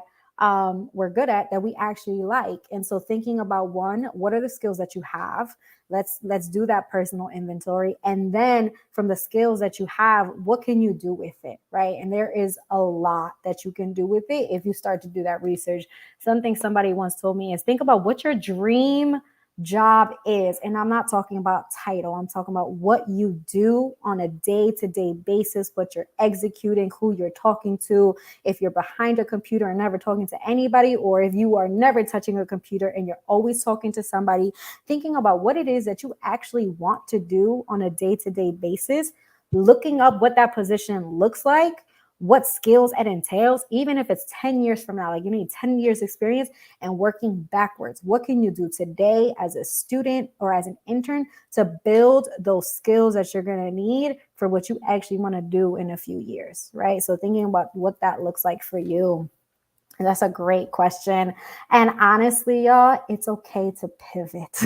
we're good at that we actually like. And so thinking about what are the skills that you have? Let's do that personal inventory. And then from the skills that you have, what can you do with it, right? And there is a lot that you can do with it if you start to do that research. Something somebody once told me is think about what your dream job is. And I'm not talking about title. I'm talking about what you do on a day-to-day basis, what you're executing, who you're talking to, if you're behind a computer and never talking to anybody, or if you are never touching a computer and you're always talking to somebody, thinking about what it is that you actually want to do on a day-to-day basis, looking up what that position looks like, what skills it entails, even if it's 10 years from now, like you need 10 years experience, and working backwards. What can you do today as a student or as an intern to build those skills that you're going to need for what you actually want to do in a few years, right? So thinking about what that looks like for you. And that's a great question. And honestly, y'all, it's okay to pivot.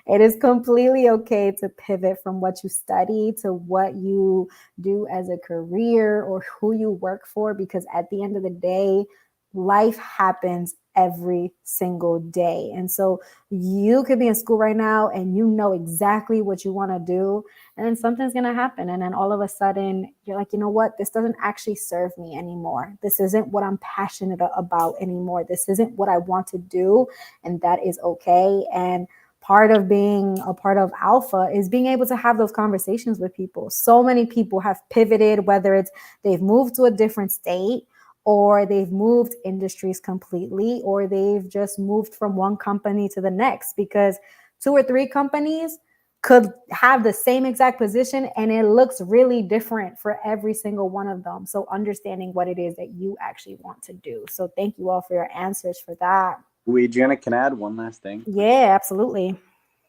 It is completely okay to pivot from what you study to what you do as a career or who you work for, because at the end of the day, life happens every single day. And so you could be in school right now and you know exactly what you want to do, and then something's going to happen. And then all of a sudden you're like, you know what? This doesn't actually serve me anymore. This isn't what I'm passionate about anymore. This isn't what I want to do. And that is okay. And part of being a part of Alpha is being able to have those conversations with people. So many people have pivoted, whether it's they've moved to a different state, or they've moved industries completely, or they've just moved from one company to the next, because 2 or 3 companies could have the same exact position and it looks really different for every single one of them. So understanding what it is that you actually want to do. So thank you all for your answers for that. Adriana, can I add one last thing? Yeah, absolutely.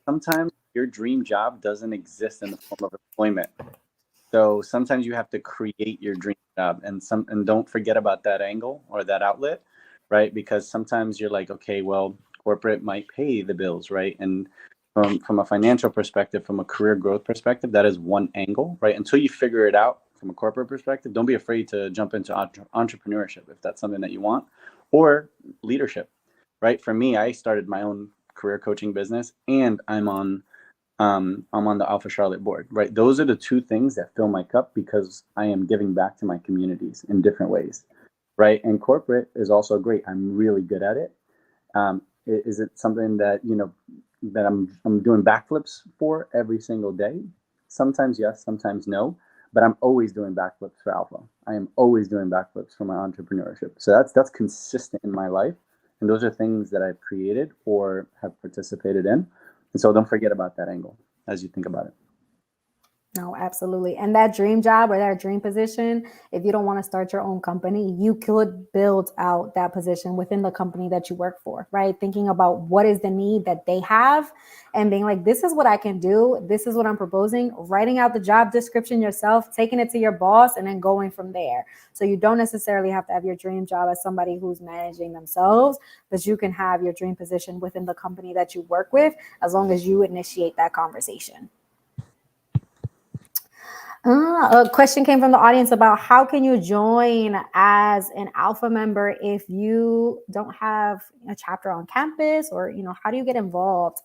Sometimes your dream job doesn't exist in the form of employment. So sometimes you have to create your dream job, and don't forget about that angle or that outlet, right? Because sometimes you're like, okay, well, corporate might pay the bills, right? And from a financial perspective, from a career growth perspective, that is one angle, right? Until you figure it out from a corporate perspective, don't be afraid to jump into entrepreneurship if that's something that you want, or leadership, right? For me, I started my own career coaching business, and I'm on the Alpha Charlotte board, right? Those are the 2 things that fill my cup because I am giving back to my communities in different ways, right? And corporate is also great. I'm really good at it. Is it something that, that I'm doing backflips for every single day? Sometimes yes, sometimes no, but I'm always doing backflips for Alpha. I am always doing backflips for my entrepreneurship. So that's consistent in my life. And those are things that I've created or have participated in. And so don't forget about that angle as you think about it. No, absolutely. And that dream job or that dream position, if you don't want to start your own company, you could build out that position within the company that you work for, right? Thinking about what is the need that they have and being like, this is what I can do. This is what I'm proposing, writing out the job description yourself, taking it to your boss, and then going from there. So you don't necessarily have to have your dream job as somebody who's managing themselves, but you can have your dream position within the company that you work with, as long as you initiate that conversation. A question came from the audience about how can you join as an Alpha member if you don't have a chapter on campus, or, how do you get involved?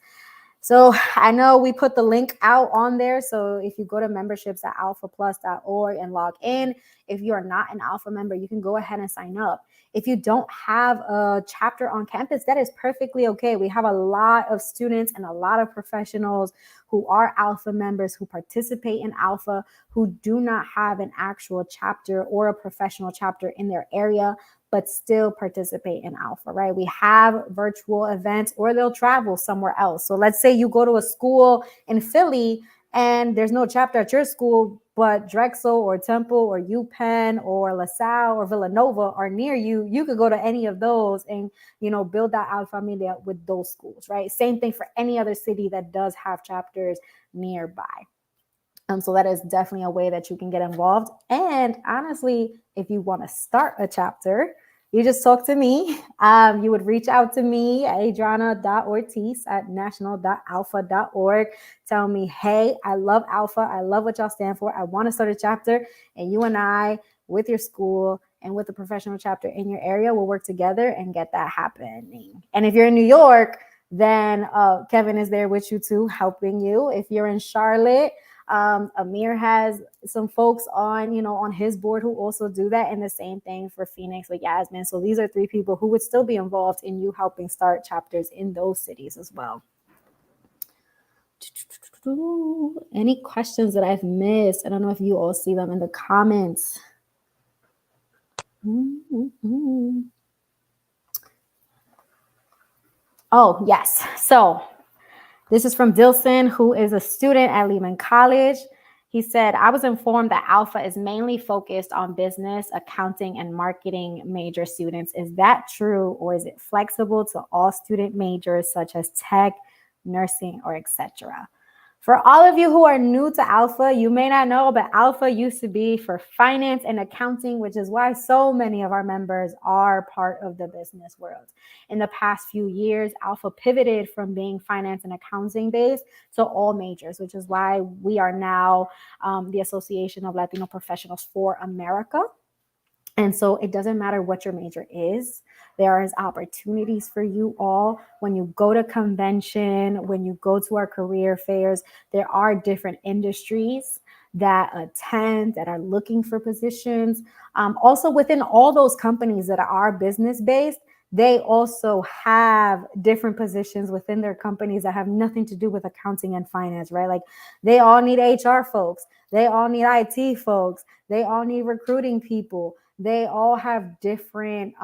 So I know we put the link out on there. So if you go to memberships at alphaplus.org and log in, if you are not an Alpha member, you can go ahead and sign up. If you don't have a chapter on campus, that is perfectly okay. We have a lot of students and a lot of professionals who are Alpha members, who participate in Alpha, who do not have an actual chapter or a professional chapter in their area, but still participate in Alpha, right? We have virtual events, or they'll travel somewhere else. So let's say you go to a school in Philly and there's no chapter at your school, but Drexel or Temple or UPenn or LaSalle or Villanova are near you. You could go to any of those and, build that Alpha Familia with those schools, right? Same thing for any other city that does have chapters nearby. So that is definitely a way that you can get involved. And honestly, if you want to start a chapter, you just talk to me. You would reach out to me at adriana.ortiz@national.alpha.org. Tell me, hey, I love Alpha. I love what y'all stand for. I want to start a chapter. And you and I, with your school and with the professional chapter in your area, will work together and get that happening. And if you're in New York, then Kevin is there with you too, helping you. If you're in Charlotte, Amir has some folks on his board who also do that, and the same thing for Phoenix with Yasmin. So these are 3 people who would still be involved in you helping start chapters in those cities as well. Any questions that I've missed? I don't know if you all see them in the comments. Oh, yes. So this is from Dilson, who is a student at Lehman College. He said, I was informed that Alpha is mainly focused on business, accounting, and marketing major students. Is that true, or is it flexible to all student majors such as tech, nursing, or etc.? For all of you who are new to Alpha, you may not know, but Alpha used to be for finance and accounting, which is why so many of our members are part of the business world. In the past few years, Alpha pivoted from being finance and accounting based to all majors, which is why we are now the Association of Latino Professionals for America. And so it doesn't matter what your major is. There is opportunities for you all. When you go to convention, when you go to our career fairs, there are different industries that attend, that are looking for positions. Also within all those companies that are business-based, they also have different positions within their companies that have nothing to do with accounting and finance, right? Like they all need HR folks, they all need IT folks, they all need recruiting people. They all have different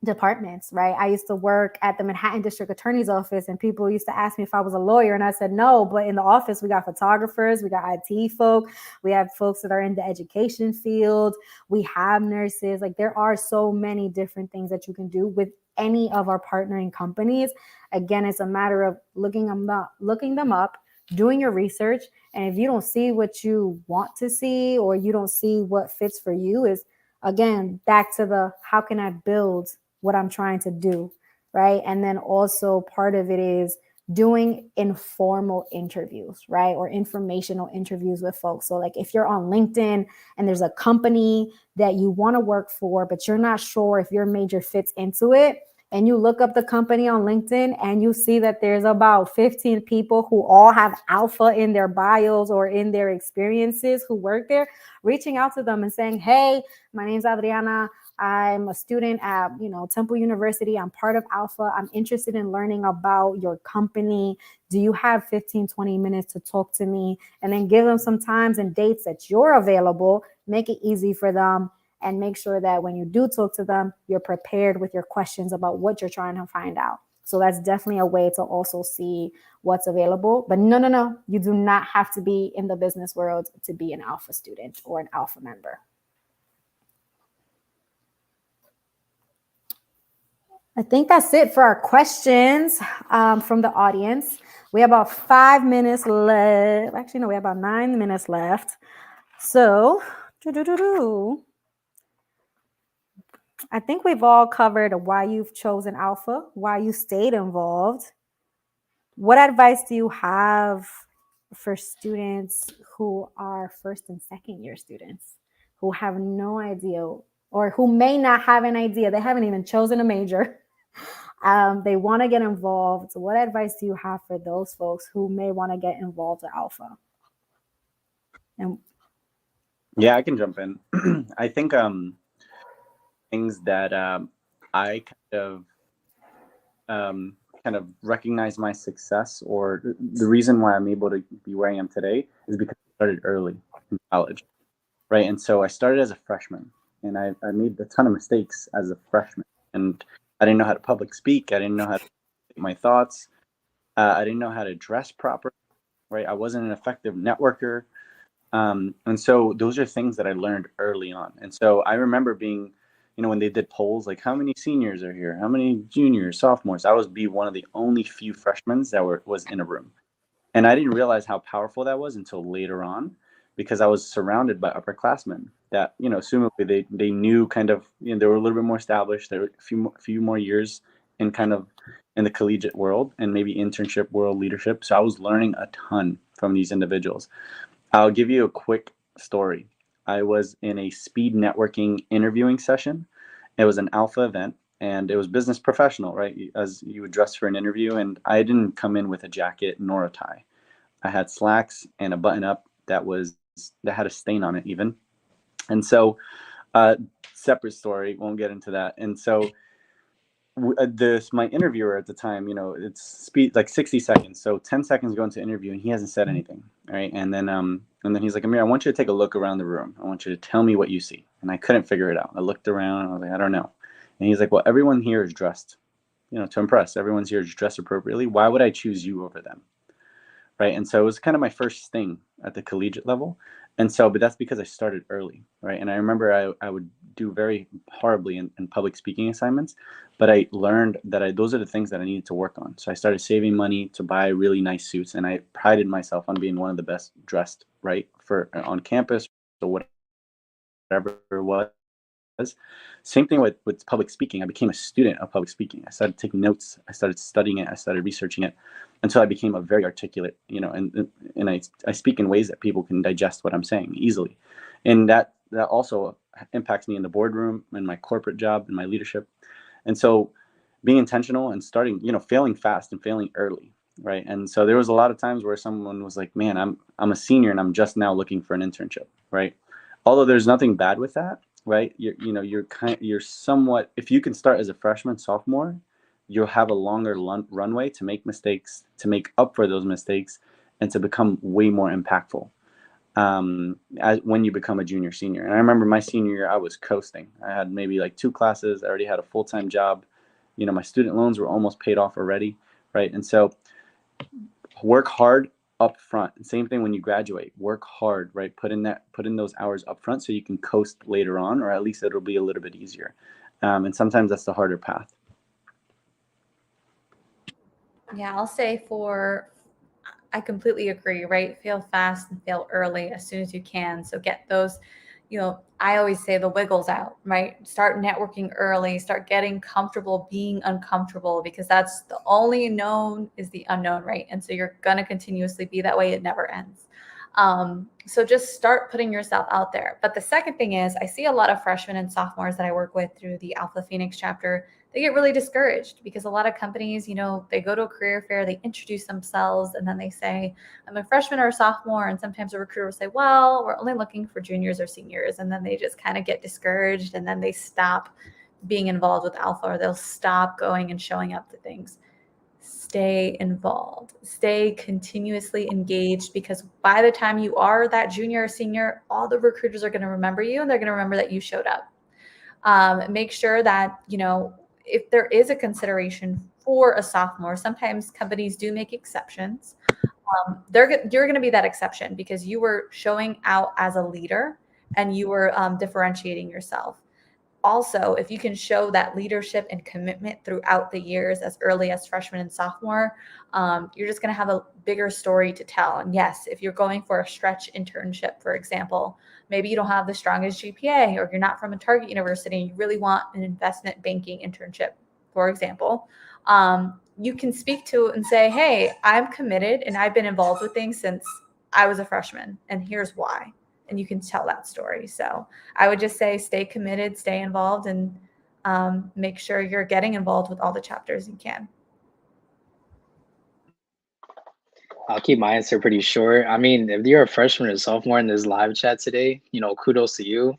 departments, right? I used to work at the Manhattan District Attorney's Office, and people used to ask me if I was a lawyer, and I said no. But in the office, we got photographers, we got IT folk, we have folks that are in the education field, we have nurses. Like there are so many different things that you can do with any of our partnering companies. Again, it's a matter of looking them up, doing your research, and if you don't see what you want to see or you don't see what fits for you, is again back to the how can I build what I'm trying to do, right? And then also part of it is doing informal interviews, right? Or informational interviews with folks. So like if you're on LinkedIn and there's a company that you want to work for, but you're not sure if your major fits into it, and you look up the company on LinkedIn and you see that there's about 15 people who all have alpha in their bios or in their experiences who work there, reaching out to them and saying, hey, my name's Adriana. I'm a student at, Temple University. I'm part of Alpha. I'm interested in learning about your company. Do you have 15, 20 minutes to talk to me? And then give them some times and dates that you're available. Make it easy for them and make sure that when you do talk to them, you're prepared with your questions about what you're trying to find out. So that's definitely a way to also see what's available. But no, you do not have to be in the business world to be an Alpha student or an Alpha member. I think that's it for our questions from the audience. We have about 5 minutes left. Actually, no, we have about 9 minutes left. So, I think we've all covered why you've chosen Alpha, why you stayed involved. What advice do you have for students who are first and second year students who have no idea or who may not have an idea? They haven't even chosen a major. They want to get involved. So what advice do you have for those folks who may want to get involved at Alpha? And yeah, I can jump in. I think things that I kind of recognize my success, or the reason why I'm able to be where I am today, is because I started early in college, right? And so I started as a freshman, and I made a ton of mistakes as a freshman, and I didn't know how to public speak. I didn't know how to say my thoughts. I didn't know how to dress properly, right? I wasn't an effective networker. And so those are things that I learned early on. And so I remember being, when they did polls, like how many seniors are here, how many juniors, sophomores, I was one of the only few freshmen that was in a room. And I didn't realize how powerful that was until later on, because I was surrounded by upperclassmen that, assumably they knew kind of, they were a little bit more established. There were a few more years in kind of in the collegiate world and maybe internship world leadership. So I was learning a ton from these individuals. I'll give you a quick story. I was in a speed networking interviewing session. It was an Alpha event, and it was business professional, right? As you would dress for an interview. And I didn't come in with a jacket nor a tie. I had slacks and a button up that had a stain on it even. And so, separate story, won't get into that. And so my interviewer at the time, it's speed like 60 seconds. So 10 seconds go into interview and he hasn't said anything. Right. And then he's like, Amir, I want you to take a look around the room. I want you to tell me what you see. And I couldn't figure it out. I looked around. I was like, I don't know. And he's like, well, everyone here is dressed, to impress. Everyone's here is dressed appropriately. Why would I choose you over them? Right. And so it was kind of my first thing at the collegiate level. And so, but that's because I started early, right? And I remember I would do very horribly in public speaking assignments, but I learned that those are the things that I needed to work on. So I started saving money to buy really nice suits, and I prided myself on being one of the best dressed, right, on campus or whatever it was. Same thing with public speaking. I became a student of public speaking. I started taking notes. I started studying it. I started researching it until I became a very articulate, and I speak in ways that people can digest what I'm saying easily. And that also impacts me in the boardroom, in my corporate job, in my leadership. And so being intentional and starting, failing fast and failing early, right? And so there was a lot of times where someone was like, man, I'm a senior and I'm just now looking for an internship, right? Although there's nothing bad with that, right? You're somewhat, if you can start as a freshman, sophomore, you'll have a longer runway to make mistakes, to make up for those mistakes, and to become way more impactful as when you become a junior, senior. And I remember my senior year, I was coasting. I had maybe like 2 classes. I already had a full-time job. My student loans were almost paid off already, right? And so work hard up front. Same thing when you graduate. Work hard, right? Put in those hours up front so you can coast later on, or at least it'll be a little bit easier. And sometimes that's the harder path. Yeah, I'll say I completely agree, right? Fail fast and fail early as soon as you can. So get those, I always say the wiggles out, right? Start networking early, start getting comfortable being uncomfortable, because that's the only known is the unknown, right? And so you're going to continuously be that way. It never ends. So just start putting yourself out there. But the second thing is, I see a lot of freshmen and sophomores that I work with through the Alpha Phoenix chapter. They get really discouraged because a lot of companies, they go to a career fair, they introduce themselves, and then they say, I'm a freshman or a sophomore. And sometimes a recruiter will say, well, we're only looking for juniors or seniors. And then they just kind of get discouraged, and then they stop being involved with Alpha, or they'll stop going and showing up to things. Stay involved, stay continuously engaged, because by the time you are that junior or senior, all the recruiters are going to remember you, and they're going to remember that you showed up. Make sure that, if there is a consideration for a sophomore, sometimes companies do make exceptions. You're going to be that exception because you were showing out as a leader and you were differentiating yourself. Also, if you can show that leadership and commitment throughout the years as early as freshman and sophomore, you're just going to have a bigger story to tell. And yes, if you're going for a stretch internship, for example, maybe you don't have the strongest GPA, or you're not from a target university and you really want an investment banking internship, for example, you can speak to and say, hey, I'm committed and I've been involved with things since I was a freshman, and here's why. And you can tell that story. So I would just say stay committed, stay involved, and make sure you're getting involved with all the chapters you can. I'll keep my answer pretty short. I mean, if you're a freshman or sophomore in this live chat today, kudos to you.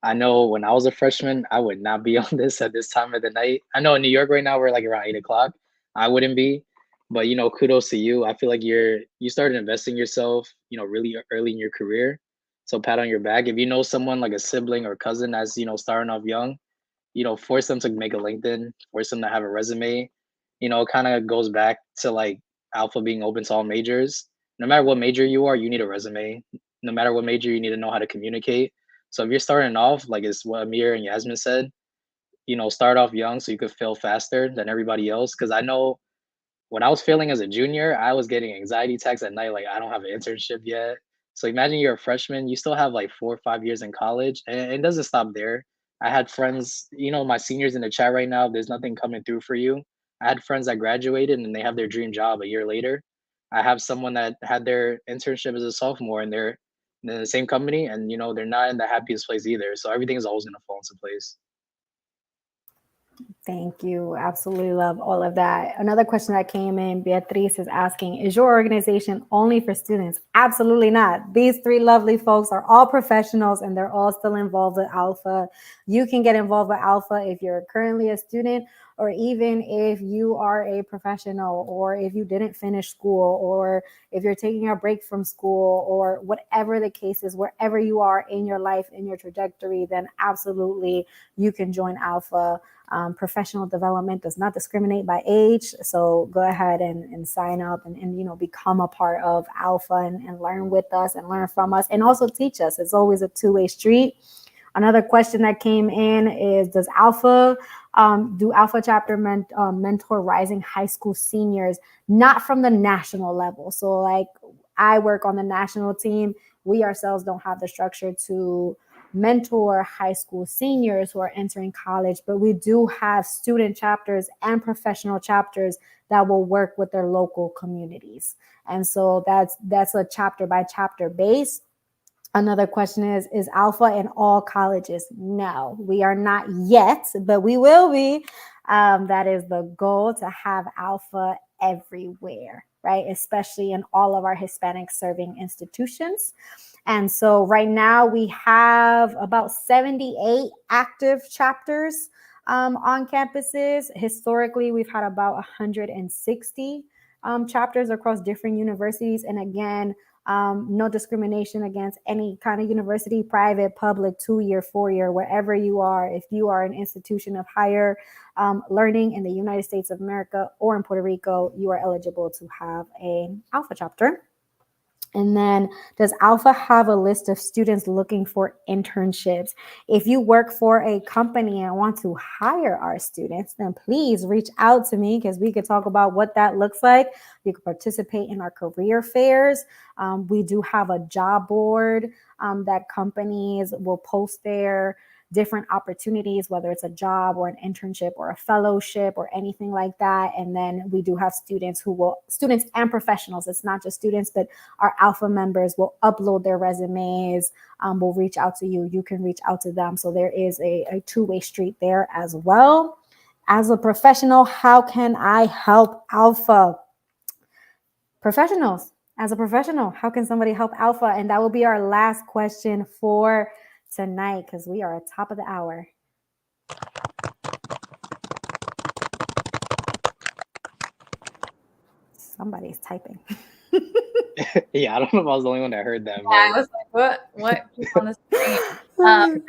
I know when I was a freshman, I would not be on this at this time of the night. I know in New York right now, we're like around 8 o'clock. I wouldn't be, but kudos to you. I feel like you started investing yourself, really early in your career. So pat on your back. If you know someone like a sibling or cousin that's, starting off young, force them to make a LinkedIn, force them to have a resume. It kind of goes back to like Alpha being open to all majors. No matter what major you are, you need a resume. No matter what major, you need to know how to communicate. So if you're starting off, like it's what Amir and Yasmin said, start off young so you could fail faster than everybody else. Because I know when I was failing as a junior, I was getting anxiety attacks at night, like I don't have an internship yet. So imagine you're a freshman, you still have like 4 or 5 years in college, and it doesn't stop there. I had friends, my seniors in the chat right now, there's nothing coming through for you. I had friends that graduated and they have their dream job a year later. I have someone that had their internship as a sophomore and they're in the same company, and they're not in the happiest place either. So everything is always going to fall into place. Thank you. Absolutely love all of that. Another question that came in, Beatriz is asking, is your organization only for students? Absolutely not. These 3 lovely folks are all professionals and they're all still involved with Alpha. You can get involved with Alpha if you're currently a student, or even if you are a professional, or if you didn't finish school, or if you're taking a break from school, or whatever the case is, wherever you are in your life, in your trajectory, then absolutely you can join Alpha. Professional development does not discriminate by age. So go ahead and sign up and become a part of Alpha and learn with us and learn from us and also teach us. It's always a two-way street. Another question that came in is, does Alpha, do Alpha chapter mentor rising high school seniors, not from the national level? So like I work on the national team. We ourselves don't have the structure to mentor high school seniors who are entering college, but we do have student chapters and professional chapters that will work with their local communities. And so that's a chapter by chapter base. Another question is Alpha in all colleges? No, we are not yet, but we will be. That is the goal, to have Alpha everywhere, right? Especially in all of our Hispanic serving institutions. And so right now we have about 78 active chapters on campuses. Historically, we've had about 160 chapters across different universities. And again, no discrimination against any kind of university, private, public, 2-year, 4-year, wherever you are. If you are an institution of higher learning in the United States of America or in Puerto Rico, you are eligible to have an ALPFA chapter. And then, does ALPFA have a list of students looking for internships? If you work for a company and want to hire our students, then please reach out to me because we could talk about what that looks like. You can participate in our career fairs. We do have a job board that companies will post their different opportunities, whether it's a job or an internship or a fellowship or anything like that. And then we do have students and professionals. It's not just students, but our ALPFA members will upload their resumes, will reach out to you. You can reach out to them. So there is a two-way street there as well. As a professional, how can I help ALPFA? Professionals, as a professional, how can somebody help ALPFA? And that will be our last question for tonight because we are at top of the hour. Somebody's typing. Yeah, I don't know if I was the only one that heard that. Yeah, I was like, what keep on the screen?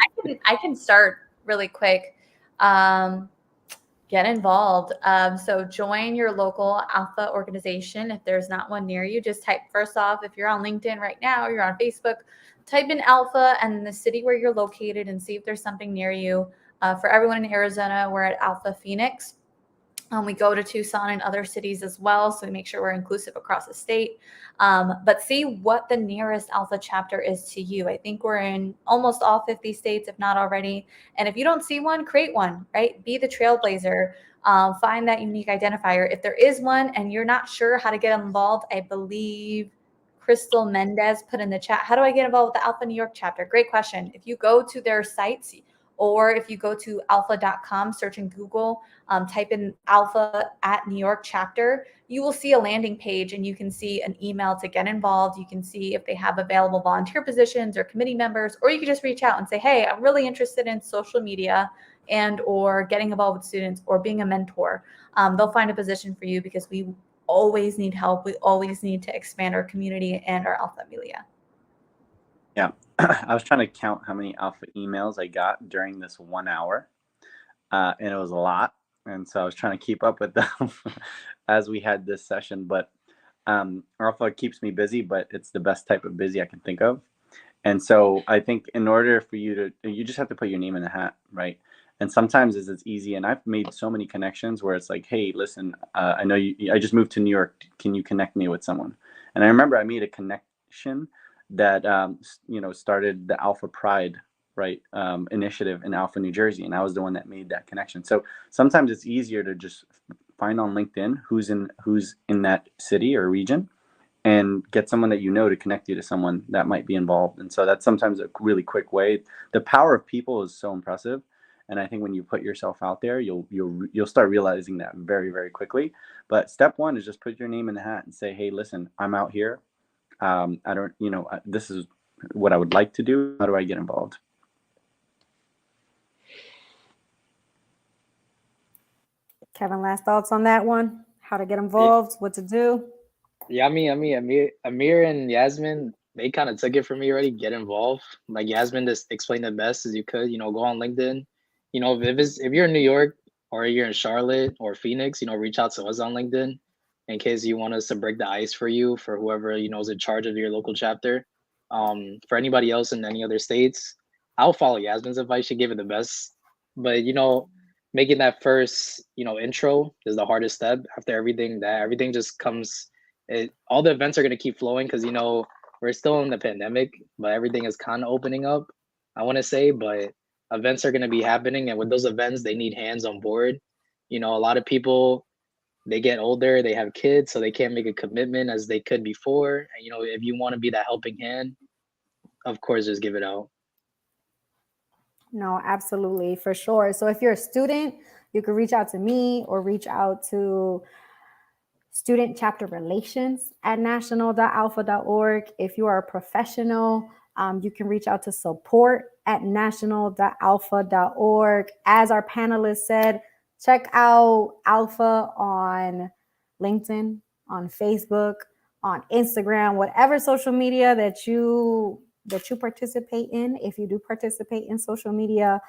I can start really quick. Get involved. So join your local ALPFA organization. If there's not one near you, just type first off, if you're on LinkedIn right now, you're on Facebook, type in ALPFA and the city where you're located and see if there's something near you. For everyone in Arizona, we're at ALPFA Phoenix. We go to Tucson and other cities as well, so we make sure we're inclusive across the state. But see what the nearest ALPFA chapter is to you. I think we're in almost all 50 states, if not already. And if you don't see one, create one, right? Be the trailblazer. Find that unique identifier. If there is one and you're not sure how to get involved, I believe Crystal Mendez put in the chat, how do I get involved with the ALPFA New York chapter? Great question. If you go to their sites, or if you go to alpha.com, search in Google, type in ALPFA at New York chapter, you will see a landing page and you can see an email to get involved. You can see if they have available volunteer positions or committee members, or you can just reach out and say, hey, I'm really interested in social media and or getting involved with students or being a mentor. They'll find a position for you because we always need help. We always need to expand our community and our ALPFA Amelia. Yeah, I was trying to count how many ALPFA emails I got during this 1 hour, and it was a lot. And so I was trying to keep up with them as we had this session. But ALPFA keeps me busy, but it's the best type of busy I can think of. And so I think in order for you just have to put your name in the hat, right? And sometimes it's easy. And I've made so many connections where it's like, hey, listen, I know I just moved to New York. Can you connect me with someone? And I remember I made a connection that started the ALPFA Pride, right, initiative in Alpha, New Jersey, and I was the one that made that connection. So sometimes it's easier to just find on LinkedIn who's in that city or region, and get someone that you know to connect you to someone that might be involved. And so that's sometimes a really quick way. The power of people is so impressive, and I think when you put yourself out there, you'll start realizing that very, very quickly. But step one is just put your name in the hat and say, hey, listen, I'm out here. This is what I would like to do. How do I get involved? Kevin, last thoughts on that one? How to get involved, what to do? Yeah, I mean, Amir and Yasmin, they kind of took it from me already. Get involved. Like Yasmin just explained it best as you could. Go on LinkedIn. If you're in New York or you're in Charlotte or Phoenix, reach out to us on LinkedIn in case you want us to break the ice for you, for whoever is in charge of your local chapter. For anybody else in any other states, I'll follow Yasmin's advice. She gave it the best. But making that first intro is the hardest step. After everything just comes. All the events are going to keep flowing because we're still in the pandemic, but everything is kind of opening up, I want to say. But events are going to be happening, and with those events they need hands on board. A lot of people, they get older, they have kids, so they can't make a commitment as they could before. And if you want to be that helping hand, of course, just give it out. No, absolutely, for sure. So if you're a student, you can reach out to me or reach out to student chapter relations at national.alpha.org. If you are a professional, You can reach out to support@national.alpha.org. As our panelists said, check out Alpha on LinkedIn, on Facebook, on Instagram, whatever social media that you participate in. If you do participate in social media,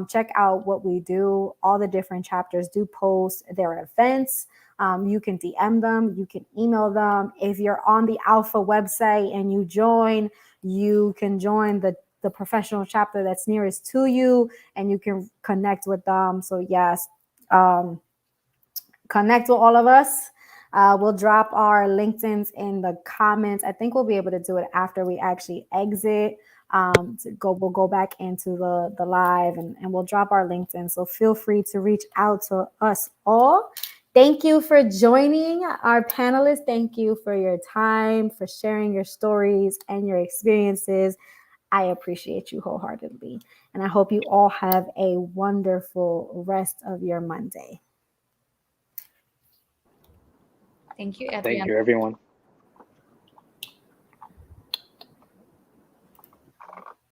check out what we do. All the different chapters do post their events. You can DM them, you can email them. If you're on the Alpha website and you join, you can join the professional chapter that's nearest to you, and you can connect with them. So yes, connect with all of us. We'll drop our LinkedIns in the comments. I think we'll be able to do it after we actually exit. We'll go back into the live, and we'll drop our LinkedIn. So feel free to reach out to us all. Thank you for joining our panelists. Thank you for your time, for sharing your stories and your experiences. I appreciate you wholeheartedly. And I hope you all have a wonderful rest of your Monday. Thank you, Adriana. Thank you, everyone.